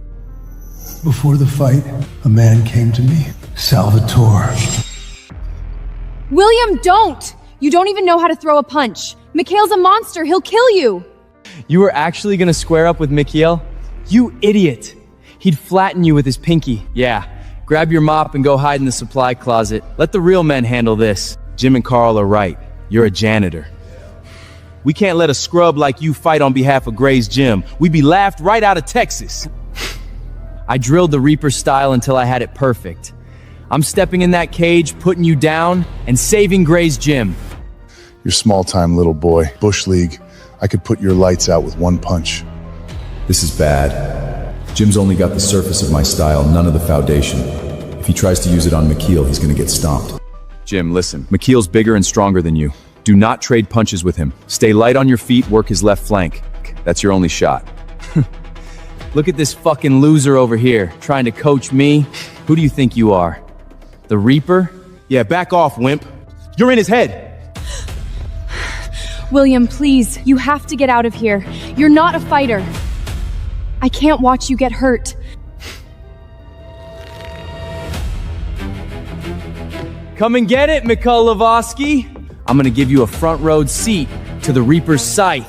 Before the fight, a man came to me. Salvatore. William, don't! You don't even know how to throw a punch. Mikhail's a monster. He'll kill you. You were actually gonna square up with Mikhail? You idiot. He'd flatten you with his pinky. Yeah. Grab your mop and go hide in the supply closet. Let the real men handle this. Jim and Carl are right. You're a janitor. We can't let a scrub like you fight on behalf of Gray's gym. We'd be laughed right out of Texas. I drilled the Reaper style until I had it perfect. I'm stepping in that cage, putting you down, and saving Gray's gym. You're small-time little boy. Bush League. I could put your lights out with one punch. This is bad. Jim's only got the surface of my style, none of the foundation. If he tries to use it on Mikhail, he's gonna get stomped. Jim, listen. Mikhail's bigger and stronger than you. Do not trade punches with him. Stay light on your feet, work his left flank. That's your only shot. Look at this fucking loser over here, trying to coach me. Who do you think you are? The Reaper? Yeah, back off, wimp. You're in his head. William, please. You have to get out of here. You're not a fighter. I can't watch you get hurt. Come and get it, Mikhail Lavoski. I'm gonna give you a front row seat to the Reaper's scythe.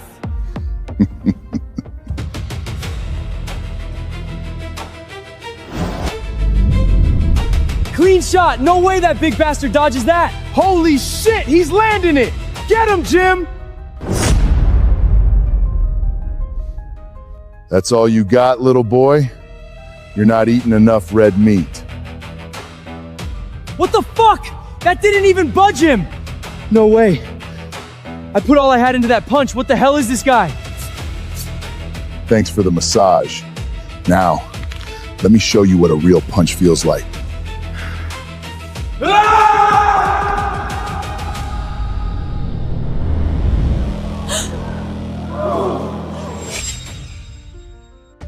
Clean shot! No way that big bastard dodges that! Holy shit, he's landing it! Get him, Jim! That's all you got, little boy? You're not eating enough red meat. What the fuck? That didn't even budge him! No way. I put all I had into that punch. What the hell is this guy? Thanks for the massage. Now, let me show you what a real punch feels like.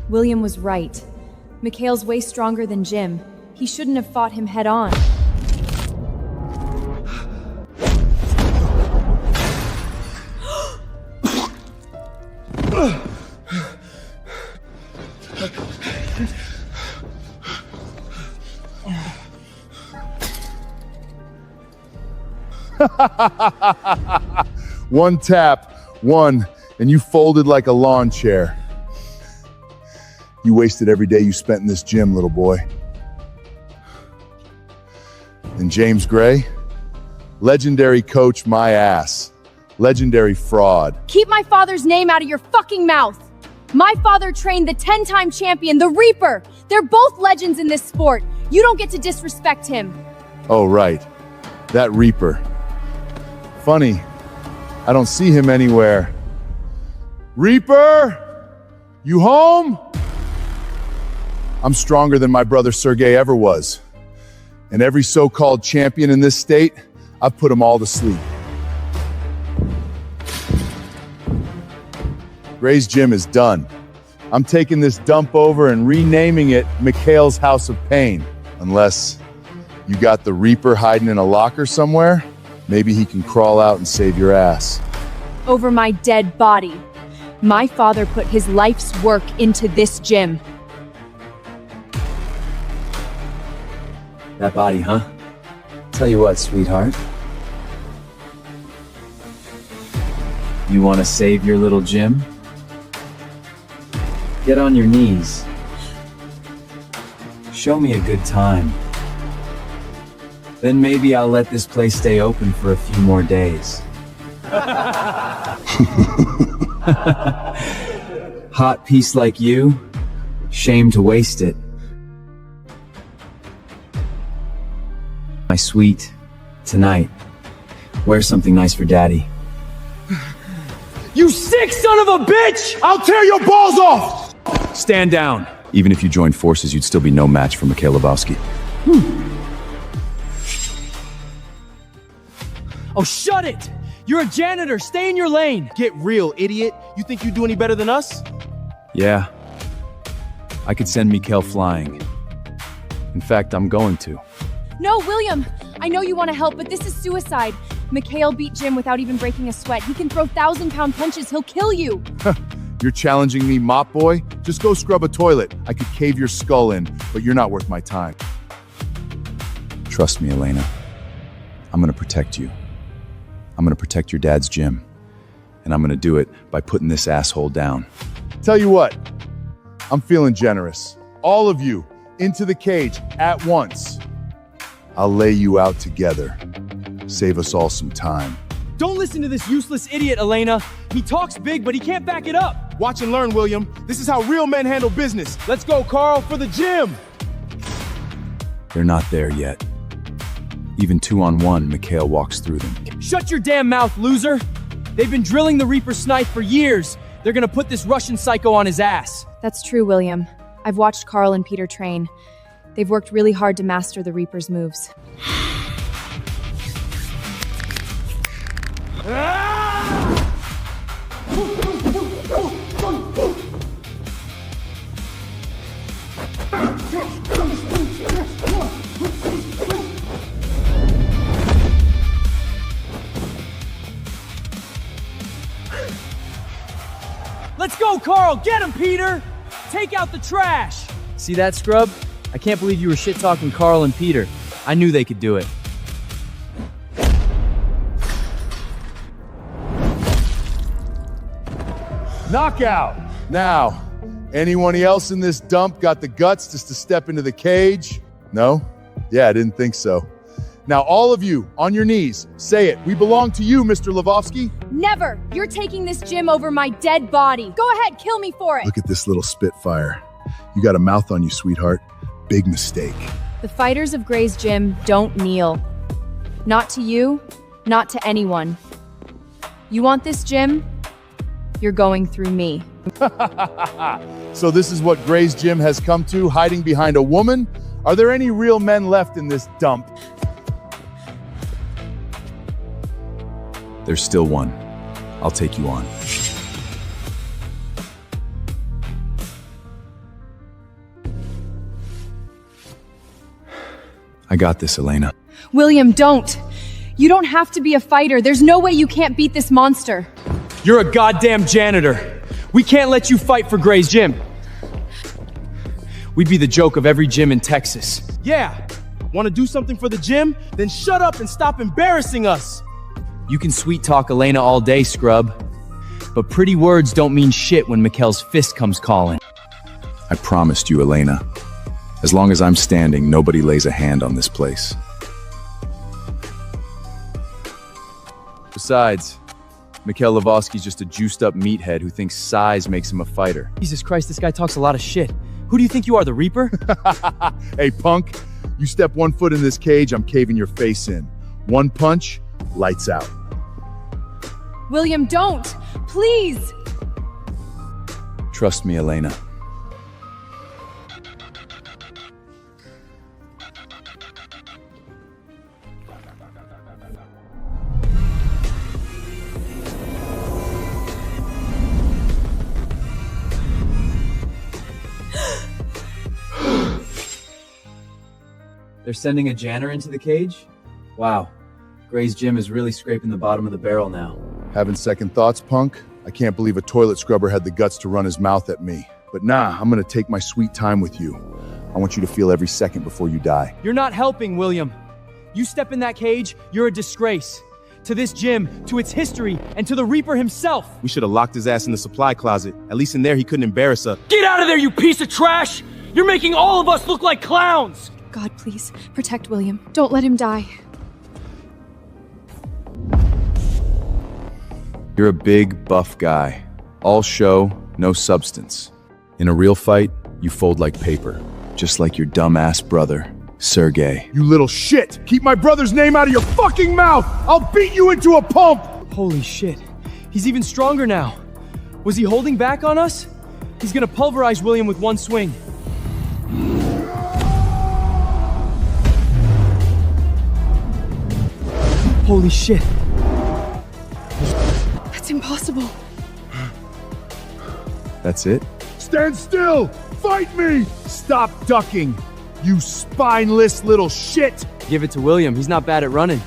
William was right. Mikhail's way stronger than Jim. He shouldn't have fought him head on. One tap, one, and you folded like a lawn chair. You wasted every day you spent in this gym, little boy. And James Gray, legendary coach my ass. Legendary fraud. Keep my father's name out of your fucking mouth. My father trained the 10-time champion, the Reaper. They're both legends in this sport. You don't get to disrespect him. Oh, right. That Reaper. Funny, I don't see him anywhere. Reaper! You home? I'm stronger than my brother Sergey ever was. And every so-called champion in this state, I've put them all to sleep. Gray's gym is done. I'm taking this dump over and renaming it Mikhail's House of Pain. Unless you got the Reaper hiding in a locker somewhere, maybe he can crawl out and save your ass. Over my dead body. My father put his life's work into this gym. That body, huh? Tell you what, sweetheart. You want to save your little gym? Get on your knees. Show me a good time. Then maybe I'll let this place stay open for a few more days. Hot piece like you, shame to waste it. My sweet, tonight, wear something nice for Daddy. You sick son of a bitch! I'll tear your balls off! Stand down. Even if you joined forces, you'd still be no match for Mikhail Lebowski. Oh, shut it! You're a janitor. Stay in your lane. Get real, idiot. You think you do any better than us? Yeah. I could send Mikhail flying. In fact, I'm going to. No, William! I know you want to help, but this is suicide. Mikhail beat Jim without even breaking a sweat. He can throw 1,000-pound punches. He'll kill you. You're challenging me, mop boy? Just go scrub a toilet. I could cave your skull in, but you're not worth my time. Trust me, Elena. I'm gonna protect you. I'm gonna protect your dad's gym. And I'm gonna do it by putting this asshole down. Tell you what, I'm feeling generous. All of you, into the cage, at once. I'll lay you out together. Save us all some time. Don't listen to this useless idiot, Elena. He talks big, but he can't back it up. Watch and learn, William. This is how real men handle business. Let's go, Carl, for the gym. They're not there yet. Even 2-on-1, Mikhail walks through them. Shut your damn mouth, loser! They've been drilling the Reaper snipe for years. They're gonna put this Russian psycho on his ass. That's true, William. I've watched Carl and Peter train. They've worked really hard to master the Reaper's moves. Let's go, Carl! Get him, Peter! Take out the trash! See that, scrub? I can't believe you were shit-talking Carl and Peter. I knew they could do it. Knockout! Now, anyone else in this dump got the guts just to step into the cage? No? Yeah, I didn't think so. Now, all of you, on your knees, say it. We belong to you, Mr. Lebowski. Never! You're taking this gym over my dead body. Go ahead, kill me for it. Look at this little spitfire. You got a mouth on you, sweetheart. Big mistake. The fighters of Gray's gym don't kneel. Not to you, not to anyone. You want this gym? You're going through me. So this is what Gray's gym has come to, hiding behind a woman? Are there any real men left in this dump? There's still one. I'll take you on. I got this, Elena. William, don't! You don't have to be a fighter. There's no way you can't beat this monster. You're a goddamn janitor. We can't let you fight for Gray's gym. We'd be the joke of every gym in Texas. Yeah, Want to do something for the gym? Then shut up and stop embarrassing us. You can sweet talk Elena all day, scrub. But pretty words don't mean shit when Mikkel's fist comes calling. I promised you, Elena. As long as I'm standing, nobody lays a hand on this place. Besides, Mikkel Lavoski's just a juiced-up meathead who thinks size makes him a fighter. Jesus Christ, this guy talks a lot of shit. Who do you think you are, the Reaper? Hey, punk. You step 1 foot in this cage, I'm caving your face in. 1 punch, lights out. William, don't! Please! Trust me, Elena. They're sending a janitor into the cage? Wow. Gray's gym is really scraping the bottom of the barrel now. Having second thoughts, punk? I can't believe a toilet scrubber had the guts to run his mouth at me. But nah, I'm gonna take my sweet time with you. I want you to feel every second before you die. You're not helping, William. You step in that cage, you're a disgrace. To this gym, to its history, and to the Reaper himself. We should have locked his ass in the supply closet. At least in there he couldn't embarrass us. Get out of there, you piece of trash! You're making all of us look like clowns! God, please, protect William. Don't let him die. You're a big, buff guy. All show, no substance. In a real fight, you fold like paper. Just like your dumbass brother, Sergey. You little shit! Keep my brother's name out of your fucking mouth! I'll beat you into a pulp! Holy shit. He's even stronger now. Was he holding back on us? He's gonna pulverize William with 1 swing. Holy shit. That's impossible. That's it? Stand still! Fight me! Stop ducking! You spineless little shit! Give it to William. He's not bad at running.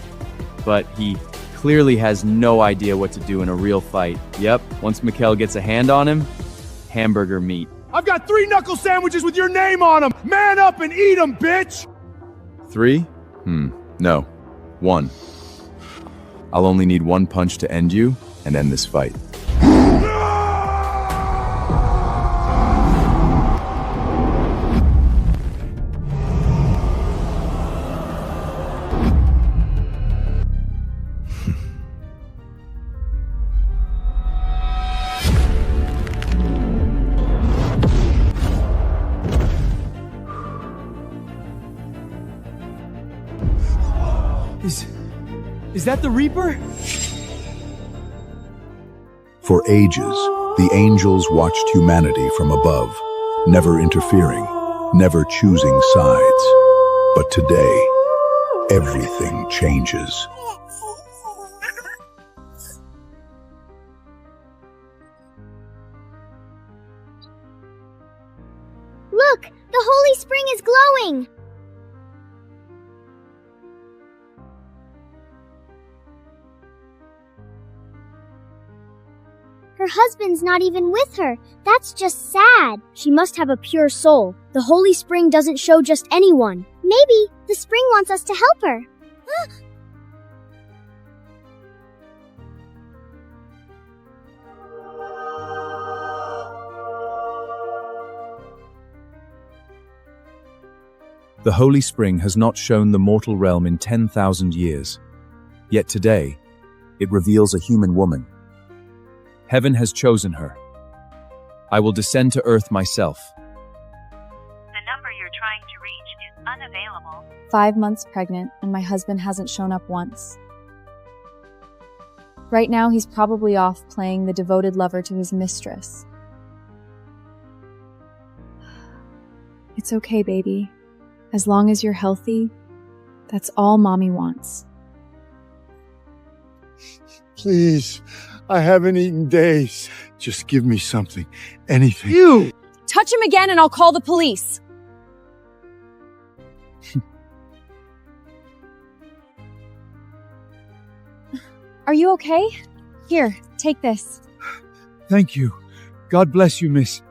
But he clearly has no idea what to do in a real fight. Yep, once Mikkel gets a hand on him, hamburger meat. I've got 3 knuckle sandwiches with your name on them! Man up and eat them, bitch! 3? No. 1. I'll only need 1 punch to end you and end this fight. Is that the Reaper? For ages, the angels watched humanity from above, never interfering, never choosing sides. But today, everything changes. Look! The holy spring is glowing! Her husband's not even with her. That's just sad. She must have a pure soul. The holy spring doesn't show just anyone. Maybe the spring wants us to help her. The Holy Spring has not shown the mortal realm in 10,000 years. Yet today, it reveals a human woman. Heaven has chosen her. I will descend to earth myself. The number you're trying to reach is unavailable. 5 months pregnant, and my husband hasn't shown up once. Right now, he's probably off playing the devoted lover to his mistress. It's okay, baby. As long as you're healthy, that's all Mommy wants. Please, I haven't eaten days. Just give me something. Anything. You! Touch him again and I'll call the police. Are you okay? Here, take this. Thank you. God bless you, miss.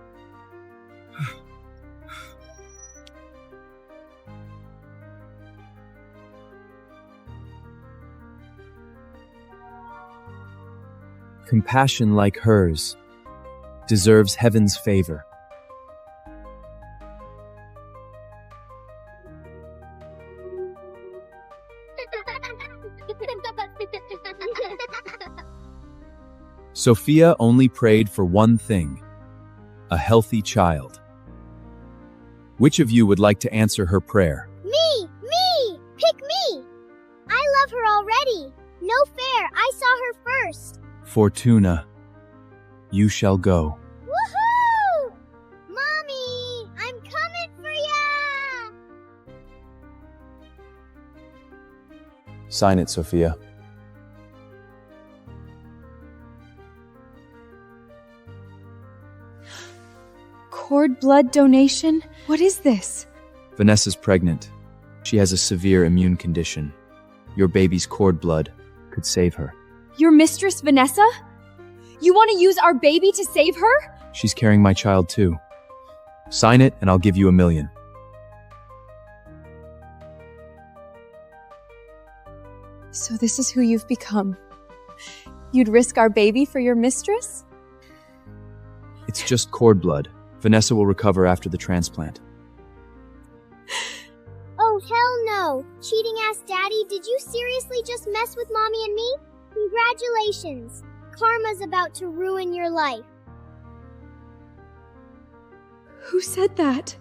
Compassion like hers deserves heaven's favor. Sophia only prayed for one thing: a healthy child. Which of you would like to answer her prayer? Me! Pick me! I love her already. No fair, I saw her first. Fortuna, you shall go. Woohoo! Mommy, I'm coming for ya! Sign it, Sophia. Cord blood donation? What is this? Vanessa's pregnant. She has a severe immune condition. Your baby's cord blood could save her. Your mistress, Vanessa? You want to use our baby to save her? She's carrying my child too. Sign it and I'll give you $1 million. So this is who you've become. You'd risk our baby for your mistress? It's just cord blood. Vanessa will recover after the transplant. Oh, hell no. Cheating ass daddy, did you seriously just mess with mommy and me? Congratulations. Karma's about to ruin your life. Who said that?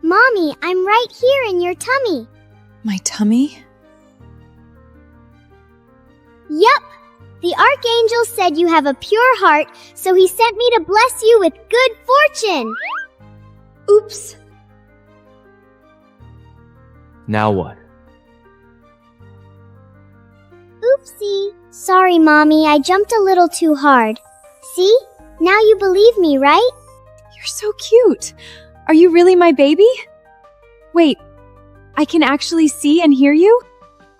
Mommy, I'm right here in your tummy. My tummy? Yup. The archangel said you have a pure heart, so he sent me to bless you with good fortune. Oops. Now what? Oopsie. Sorry, Mommy, I jumped a little too hard. See? Now you believe me, right? You're so cute. Are you really my baby? Wait, I can actually see and hear you?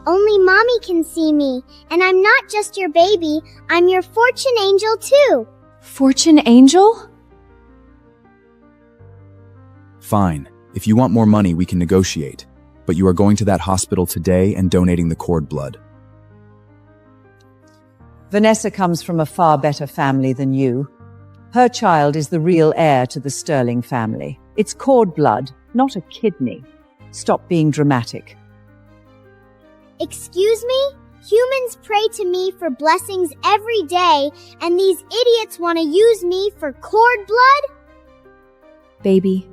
Only Mommy can see me, and I'm not just your baby, I'm your fortune angel too. Fortune angel? Fine. If you want more money, we can negotiate. But you are going to that hospital today and donating the cord blood. Vanessa comes from a far better family than you. Her child is the real heir to the Sterling family. It's cord blood, not a kidney. Stop being dramatic. Excuse me? Humans pray to me for blessings every day, and these idiots want to use me for cord blood? Baby,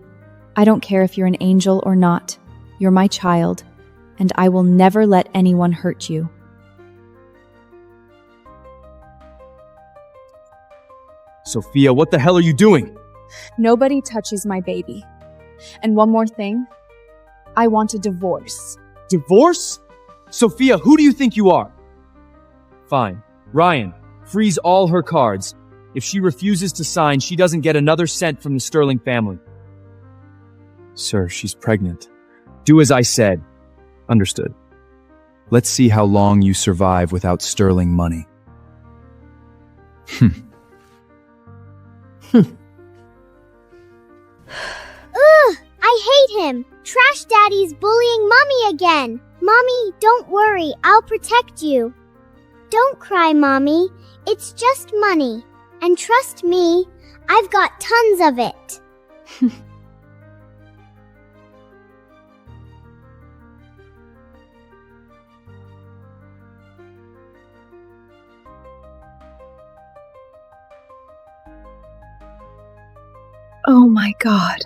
I don't care if you're an angel or not. You're my child, and I will never let anyone hurt you. Sophia, what the hell are you doing? Nobody touches my baby. And one more thing. I want a divorce. Divorce? Sophia, who do you think you are? Fine. Ryan, freeze all her cards. If she refuses to sign, she doesn't get another cent from the Sterling family. Sir, she's pregnant. Do as I said. Understood. Let's see how long you survive without Sterling money. Ugh! I hate him! Trash Daddy's bullying Mommy again! Mommy, don't worry, I'll protect you. Don't cry, Mommy. It's just money. And trust me, I've got tons of it. Oh my god.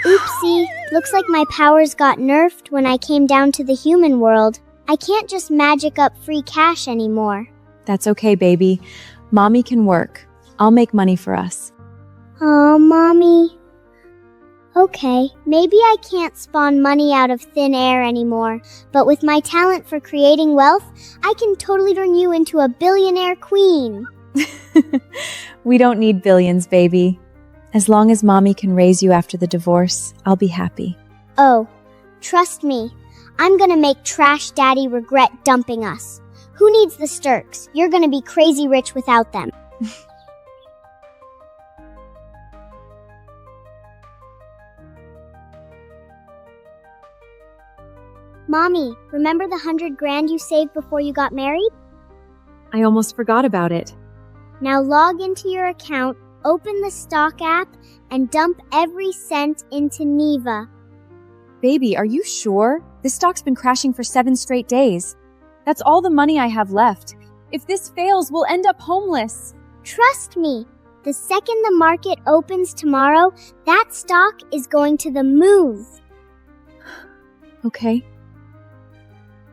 Oopsie, looks like my powers got nerfed when I came down to the human world. I can't just magic up free cash anymore. That's okay, baby. Mommy can work. I'll make money for us. Oh, Mommy. Okay, maybe I can't spawn money out of thin air anymore, but with my talent for creating wealth, I can totally turn you into a billionaire queen. We don't need billions, baby. As long as Mommy can raise you after the divorce, I'll be happy. Oh, trust me, I'm gonna make Trash Daddy regret dumping us. Who needs the Sturks? You're gonna be crazy rich without them. Mommy, remember the 100 grand you saved before you got married? I almost forgot about it. Now log into your account, open the stock app, and dump every cent into Neva. Baby, are you sure? This stock's been crashing for 7 straight days. That's all the money I have left. If this fails, we'll end up homeless. Trust me, the second the market opens tomorrow, that stock is going to the moon. Okay.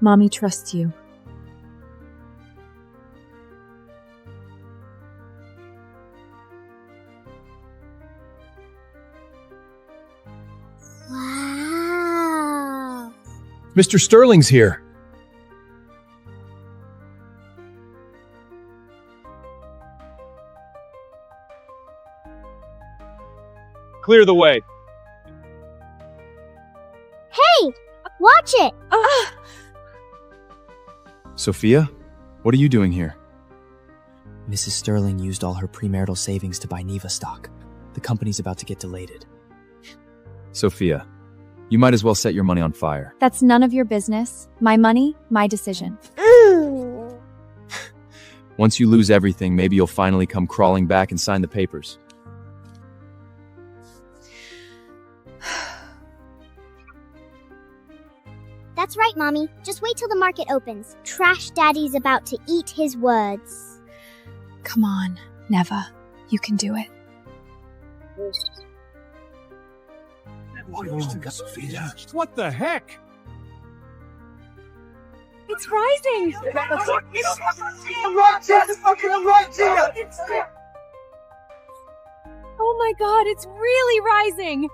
Mommy trusts you. Wow. Mr. Sterling's here. Clear the way. Hey, watch it! Sophia, what are you doing here? Mrs. Sterling used all her premarital savings to buy Neva stock. The company's about to get delated. Sophia, you might as well set your money on fire. That's none of your business. My money, my decision. Once you lose everything, maybe you'll finally come crawling back and sign the papers. That's right, Mommy. Just wait till the market opens. Trash Daddy's about to eat his words. Come on, Neva. You can do it. What the heck? It's rising! Oh my god, it's really rising!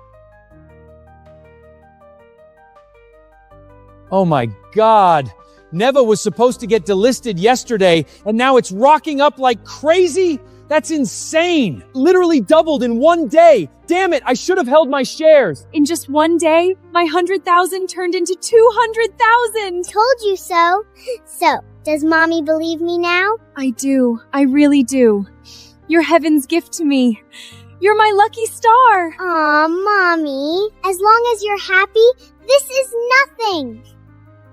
Oh my God. Neva was supposed to get delisted yesterday, and now it's rocking up like crazy? That's insane. Literally doubled in one day. Damn it, I should have held my shares. In just one day, my 100,000 turned into 200,000! Told you so. So, does Mommy believe me now? I do. I really do. You're heaven's gift to me. You're my lucky star. Aw, Mommy. As long as you're happy, this is nothing.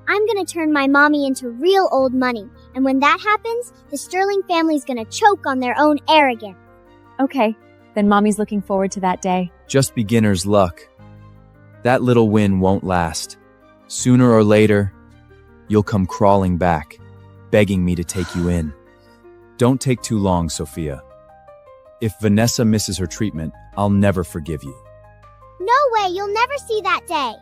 I'm gonna turn my mommy into real old money, and when that happens, the Sterling family's gonna choke on their own arrogance. Okay, then Mommy's looking forward to that day. Just beginner's luck. That little win won't last. Sooner or later, you'll come crawling back, begging me to take you in. Don't take too long, Sophia. If Vanessa misses her treatment, I'll never forgive you. No way, you'll never see that day.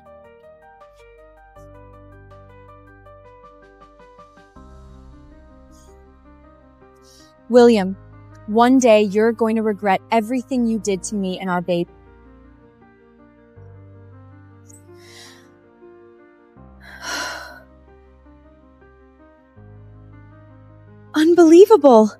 William, one day you're going to regret everything you did to me and our baby. Unbelievable.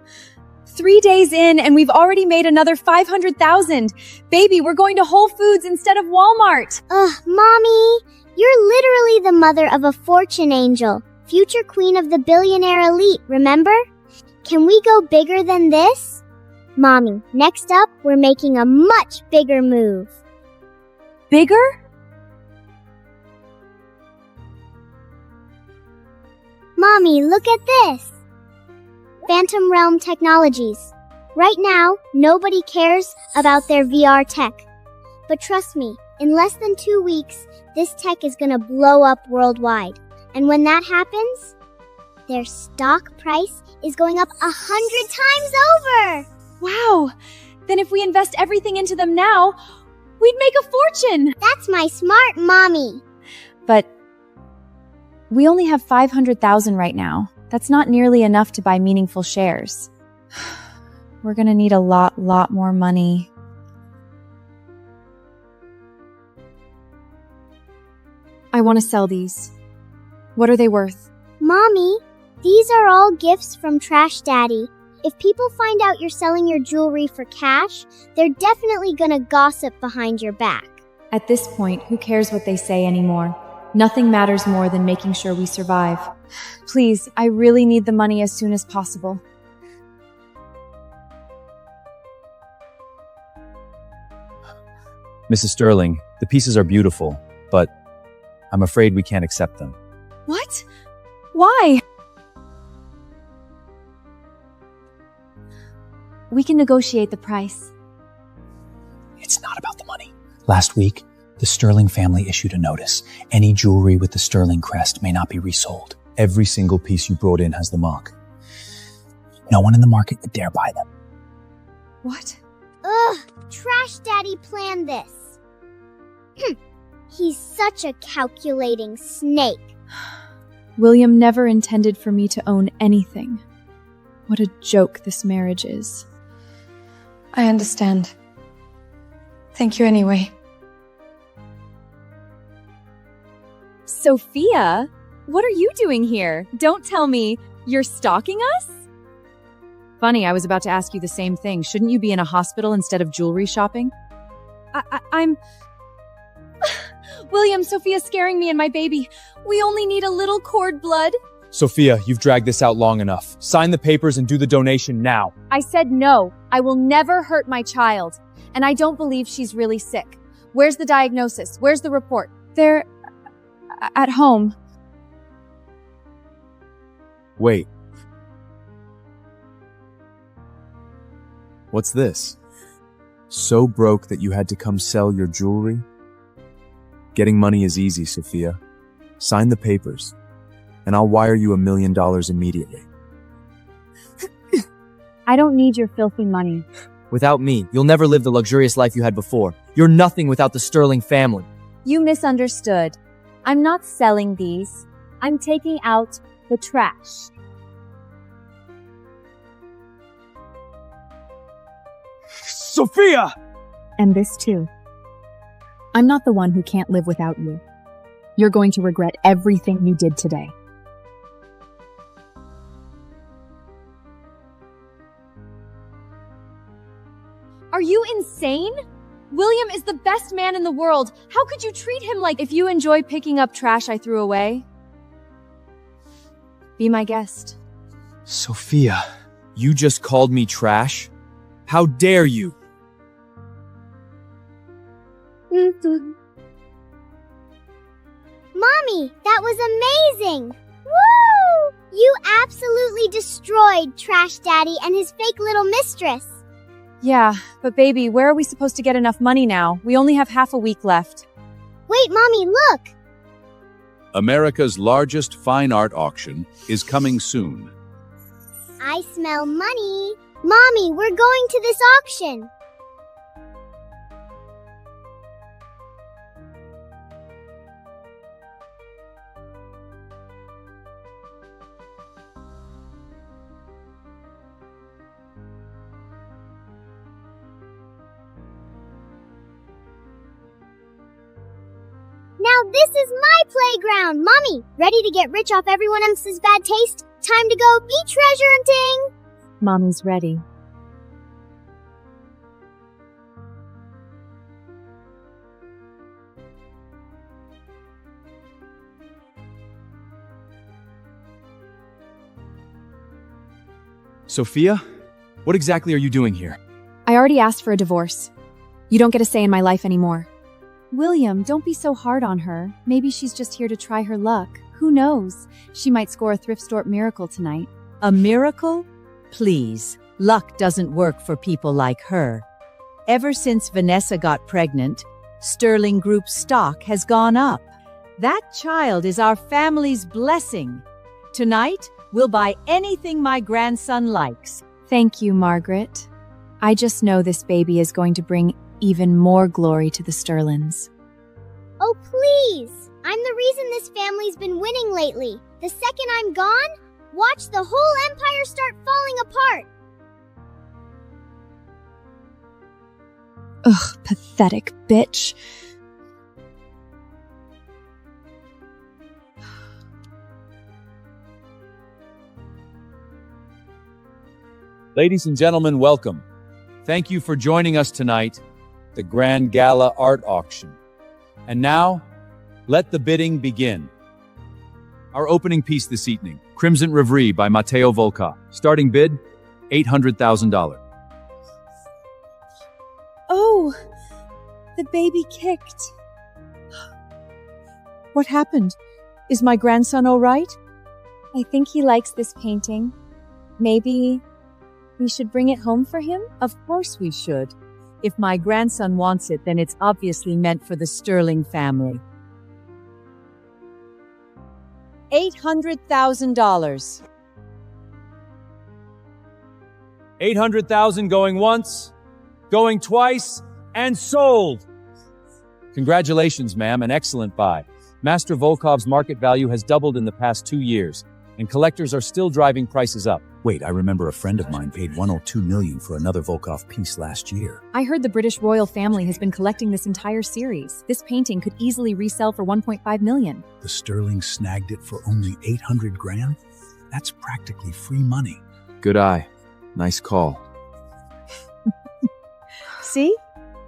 3 days in and we've already made another 500,000. Baby, we're going to Whole Foods instead of Walmart. Ugh, Mommy, you're literally the mother of a fortune angel. Future queen of the billionaire elite, remember? Can we go bigger than this? Mommy, next up, we're making a much bigger move. Bigger? Mommy, look at this. Phantom Realm Technologies. Right now, nobody cares about their VR tech. But trust me, in less than 2 weeks, this tech is gonna blow up worldwide. And when that happens, their stock price is going up 100 times over! Wow! Then if we invest everything into them now, we'd make a fortune! That's my smart mommy! But we only have 500,000 right now. That's not nearly enough to buy meaningful shares. We're gonna need a lot more money. I want to sell these. What are they worth? Mommy, these are all gifts from Trash Daddy. If people find out you're selling your jewelry for cash, they're definitely gonna gossip behind your back. At this point, who cares what they say anymore? Nothing matters more than making sure we survive. Please, I really need the money as soon as possible. Mrs. Sterling, the pieces are beautiful, but I'm afraid we can't accept them. What? Why? We can negotiate the price. It's not about the money. Last week, the Sterling family issued a notice. Any jewelry with the Sterling crest may not be resold. Every single piece you brought in has the mark. No one in the market would dare buy them. What? Ugh, Trash Daddy planned this. He's such a calculating snake. William never intended for me to own anything. What a joke this marriage is. I understand. Thank you anyway. Sophia, what are you doing here? Don't tell me you're stalking us? Funny, I was about to ask you the same thing. Shouldn't you be in a hospital instead of jewelry shopping? I'm... William, Sophia's scaring me and my baby. We only need a little cord blood. Sophia, you've dragged this out long enough. Sign the papers and do the donation now. I said no. I will never hurt my child. And I don't believe she's really sick. Where's the diagnosis? Where's the report? They're... at home. Wait. What's this? So broke that you had to come sell your jewelry? Getting money is easy, Sophia. Sign the papers, and I'll wire you $1 million immediately. I don't need your filthy money. Without me, you'll never live the luxurious life you had before. You're nothing without the Sterling family. You misunderstood. I'm not selling these. I'm taking out the trash. Sophia! And this too. I'm not the one who can't live without you. You're going to regret everything you did today. Are you insane? William is the best man in the world. How could you treat him like... If you enjoy picking up trash I threw away, be my guest. Sophia, you just called me trash? How dare you? Mommy, that was amazing! Woo! You absolutely destroyed Trash Daddy and his fake little mistress. Yeah, but baby, where are we supposed to get enough money now? We only have half a week left. Wait, Mommy, look! America's largest fine art auction is coming soon. I smell money. Mommy, we're going to this auction. Now this is my playground! Mommy, ready to get rich off everyone else's bad taste? Time to go be treasure hunting! Mommy's ready. Sophia, what exactly are you doing here? I already asked for a divorce. You don't get a say in my life anymore. William, don't be so hard on her. Maybe she's just here to try her luck. Who knows? She might score a thrift store miracle tonight. A miracle? Please, luck doesn't work for people like her. Ever since Vanessa got pregnant, Sterling Group's stock has gone up. That child is our family's blessing. Tonight, we'll buy anything my grandson likes. Thank you, Margaret. I just know this baby is going to bring even more glory to the Sterlings. Oh, please! I'm the reason this family's been winning lately. The second I'm gone, watch the whole empire start falling apart. Ugh, pathetic bitch. Ladies and gentlemen, welcome. Thank you for joining us tonight, the Grand Gala Art Auction. And now, Let the bidding begin. Our opening piece this evening, Crimson Reverie by Mateo Volkov. Starting bid, $800,000. Oh, the baby kicked. What happened? Is my grandson all right? I think he likes this painting. Maybe we should bring it home for him? Of course we should. If my grandson wants it, then it's obviously meant for the Sterling family. $800,000. $800,000 going once, going twice, and sold. Congratulations, ma'am, an excellent buy. Master Volkov's market value has doubled in the past 2 years, and collectors are still driving prices up. Wait, I remember a friend of mine paid $102 million for another Volkov piece last year. I heard the British royal family has been collecting this entire series. This painting could easily resell for $1.5 million. The Sterling snagged it for only 800 grand? That's practically free money. Good eye. Nice call. See?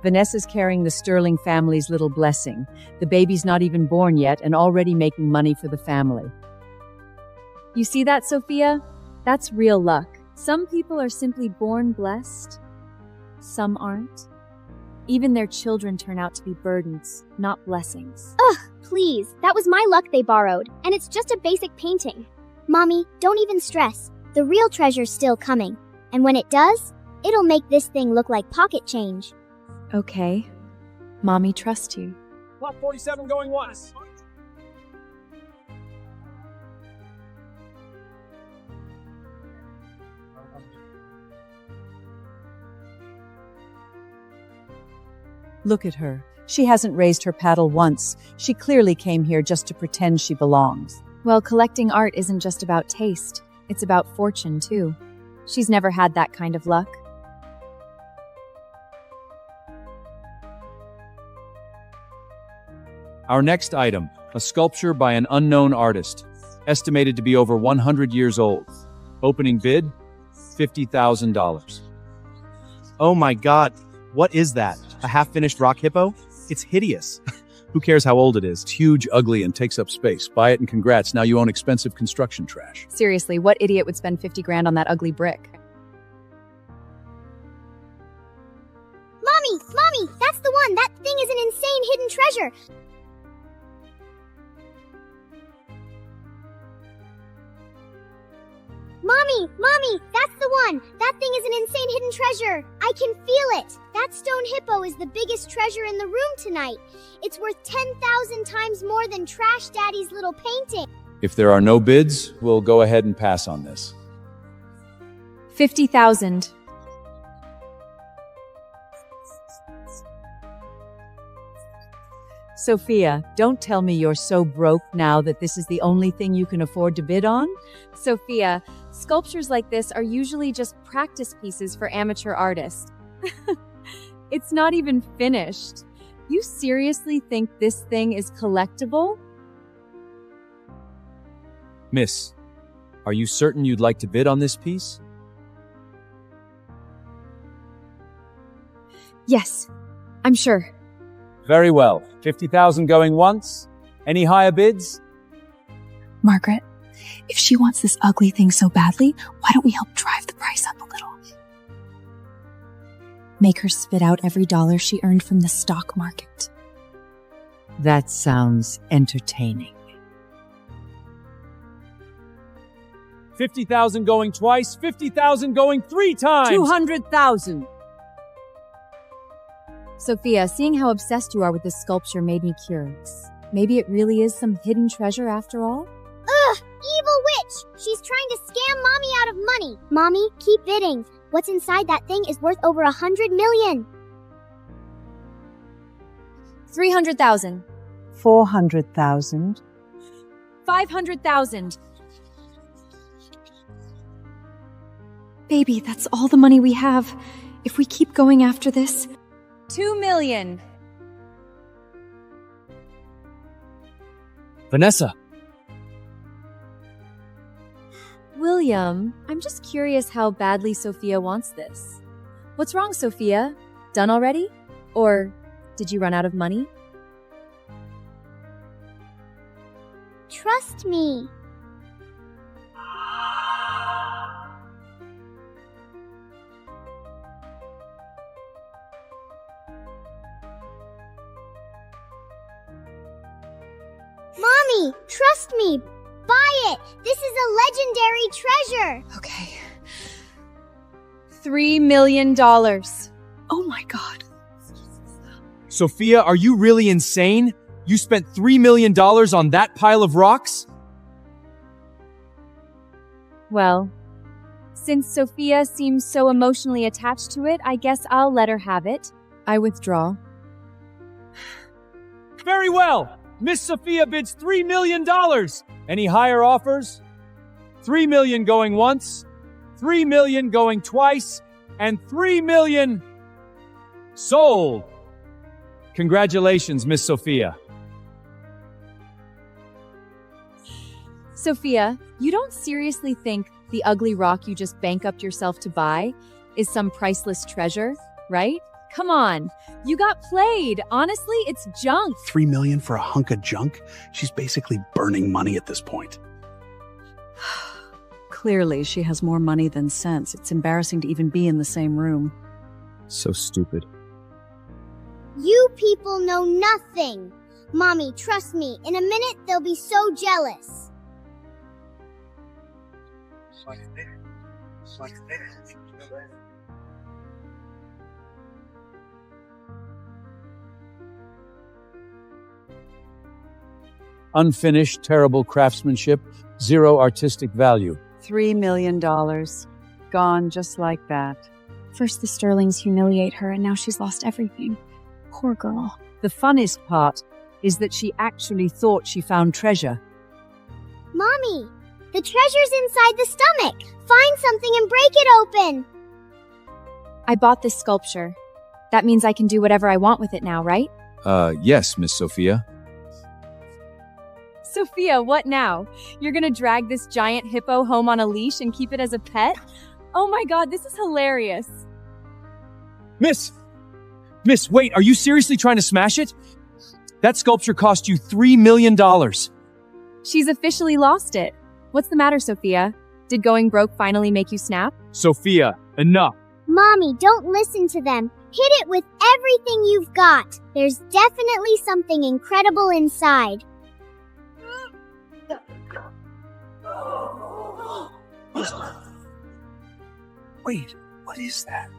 Vanessa's carrying the Sterling family's little blessing. The baby's not even born yet and already making money for the family. You see that, Sophia? That's real luck. Some people are simply born blessed. Some aren't. Even their children turn out to be burdens, not blessings. Ugh, please. That was my luck they borrowed, and it's just a basic painting. Mommy, don't even stress. The real treasure's still coming. And when it does, it'll make this thing look like pocket change. Okay. Mommy trusts you. Lot 47 going once. Look at her. She hasn't raised her paddle once. She clearly came here just to pretend she belongs. Well, collecting art isn't just about taste. It's about fortune, too. She's never had that kind of luck. Our next item, a sculpture by an unknown artist, estimated to be over 100 years old. Opening bid, $50,000. Oh my god, what is that? A half-finished rock hippo? It's hideous. Who cares how old it is? It's huge, ugly, and takes up space. Buy it and congrats, now you own expensive construction trash. Seriously, what idiot would spend 50 grand on that ugly brick? Mommy, that's the one! That thing is an insane hidden treasure! Mommy, that's the one! That thing is an insane hidden treasure! I can feel it! That stone hippo is the biggest treasure in the room tonight. It's worth 10,000 times more than Trash Daddy's little painting. If there are no bids, we'll go ahead and pass on this. 50,000. Sophia, don't tell me you're so broke now that this is the only thing you can afford to bid on? Sophia, sculptures like this are usually just practice pieces for amateur artists. It's not even finished. You seriously think this thing is collectible? Miss, are you certain you'd like to bid on this piece? Yes, I'm sure. Very well. 50,000 going once. Any higher bids? Margaret, if she wants this ugly thing so badly, why don't we help drive the price up a little? Make her spit out every dollar she earned from the stock market. That sounds entertaining. 50,000 going twice. 50,000 going 3 times. 200,000. Sophia, seeing how obsessed you are with this sculpture made me curious. Maybe it really is some hidden treasure after all? Ugh! Evil witch! She's trying to scam Mommy out of money! Mommy, keep bidding. What's inside that thing is worth over 100 million. 300,000. 400,000. 500,000. Baby, that's all the money we have. If we keep going after this... 2 million. Vanessa. William, I'm just curious how badly Sophia wants this. What's wrong, Sophia? Done already? Or did you run out of money? trust me. Mommy, trust me. Buy it. This is a legendary treasure. Okay. $3 million. Oh my god. Sophia, are you really insane? You spent $3 million on that pile of rocks? Well, since Sophia seems so emotionally attached to it, I guess I'll let her have it. I withdraw. Very well. Miss Sophia bids $3 million. Any higher offers? $3 million going once, $3 million going twice, and $3 million sold. Congratulations, Miss Sophia. Sophia, you don't seriously think the ugly rock you just bank-upped yourself to buy is some priceless treasure, right? Come on, you got played. Honestly, it's junk. $3 million for a hunk of junk? She's basically burning money at this point. Clearly, she has more money than sense. It's embarrassing to even be in the same room. So stupid. You people know nothing. Mommy, trust me. In a minute, they'll be so jealous. Unfinished, terrible craftsmanship, zero artistic value. $3 million. Gone just like that. First the Sterlings humiliate her, and now she's lost everything. Poor girl. The funnest part is that she actually thought she found treasure. Mommy, the treasure's inside the stomach. Find something and break it open. I bought this sculpture. That means I can do whatever I want with it now, right? Yes, Miss Sophia. Sophia, what now? You're gonna drag this giant hippo home on a leash and keep it as a pet? Oh my god, this is hilarious. Miss, wait, are you seriously trying to smash it? That sculpture cost you $3 million. She's officially lost it. What's the matter, Sophia? Did going broke finally make you snap? Sophia, enough. Mommy, don't listen to them. Hit it with everything you've got. There's definitely something incredible inside. Wait, what is that?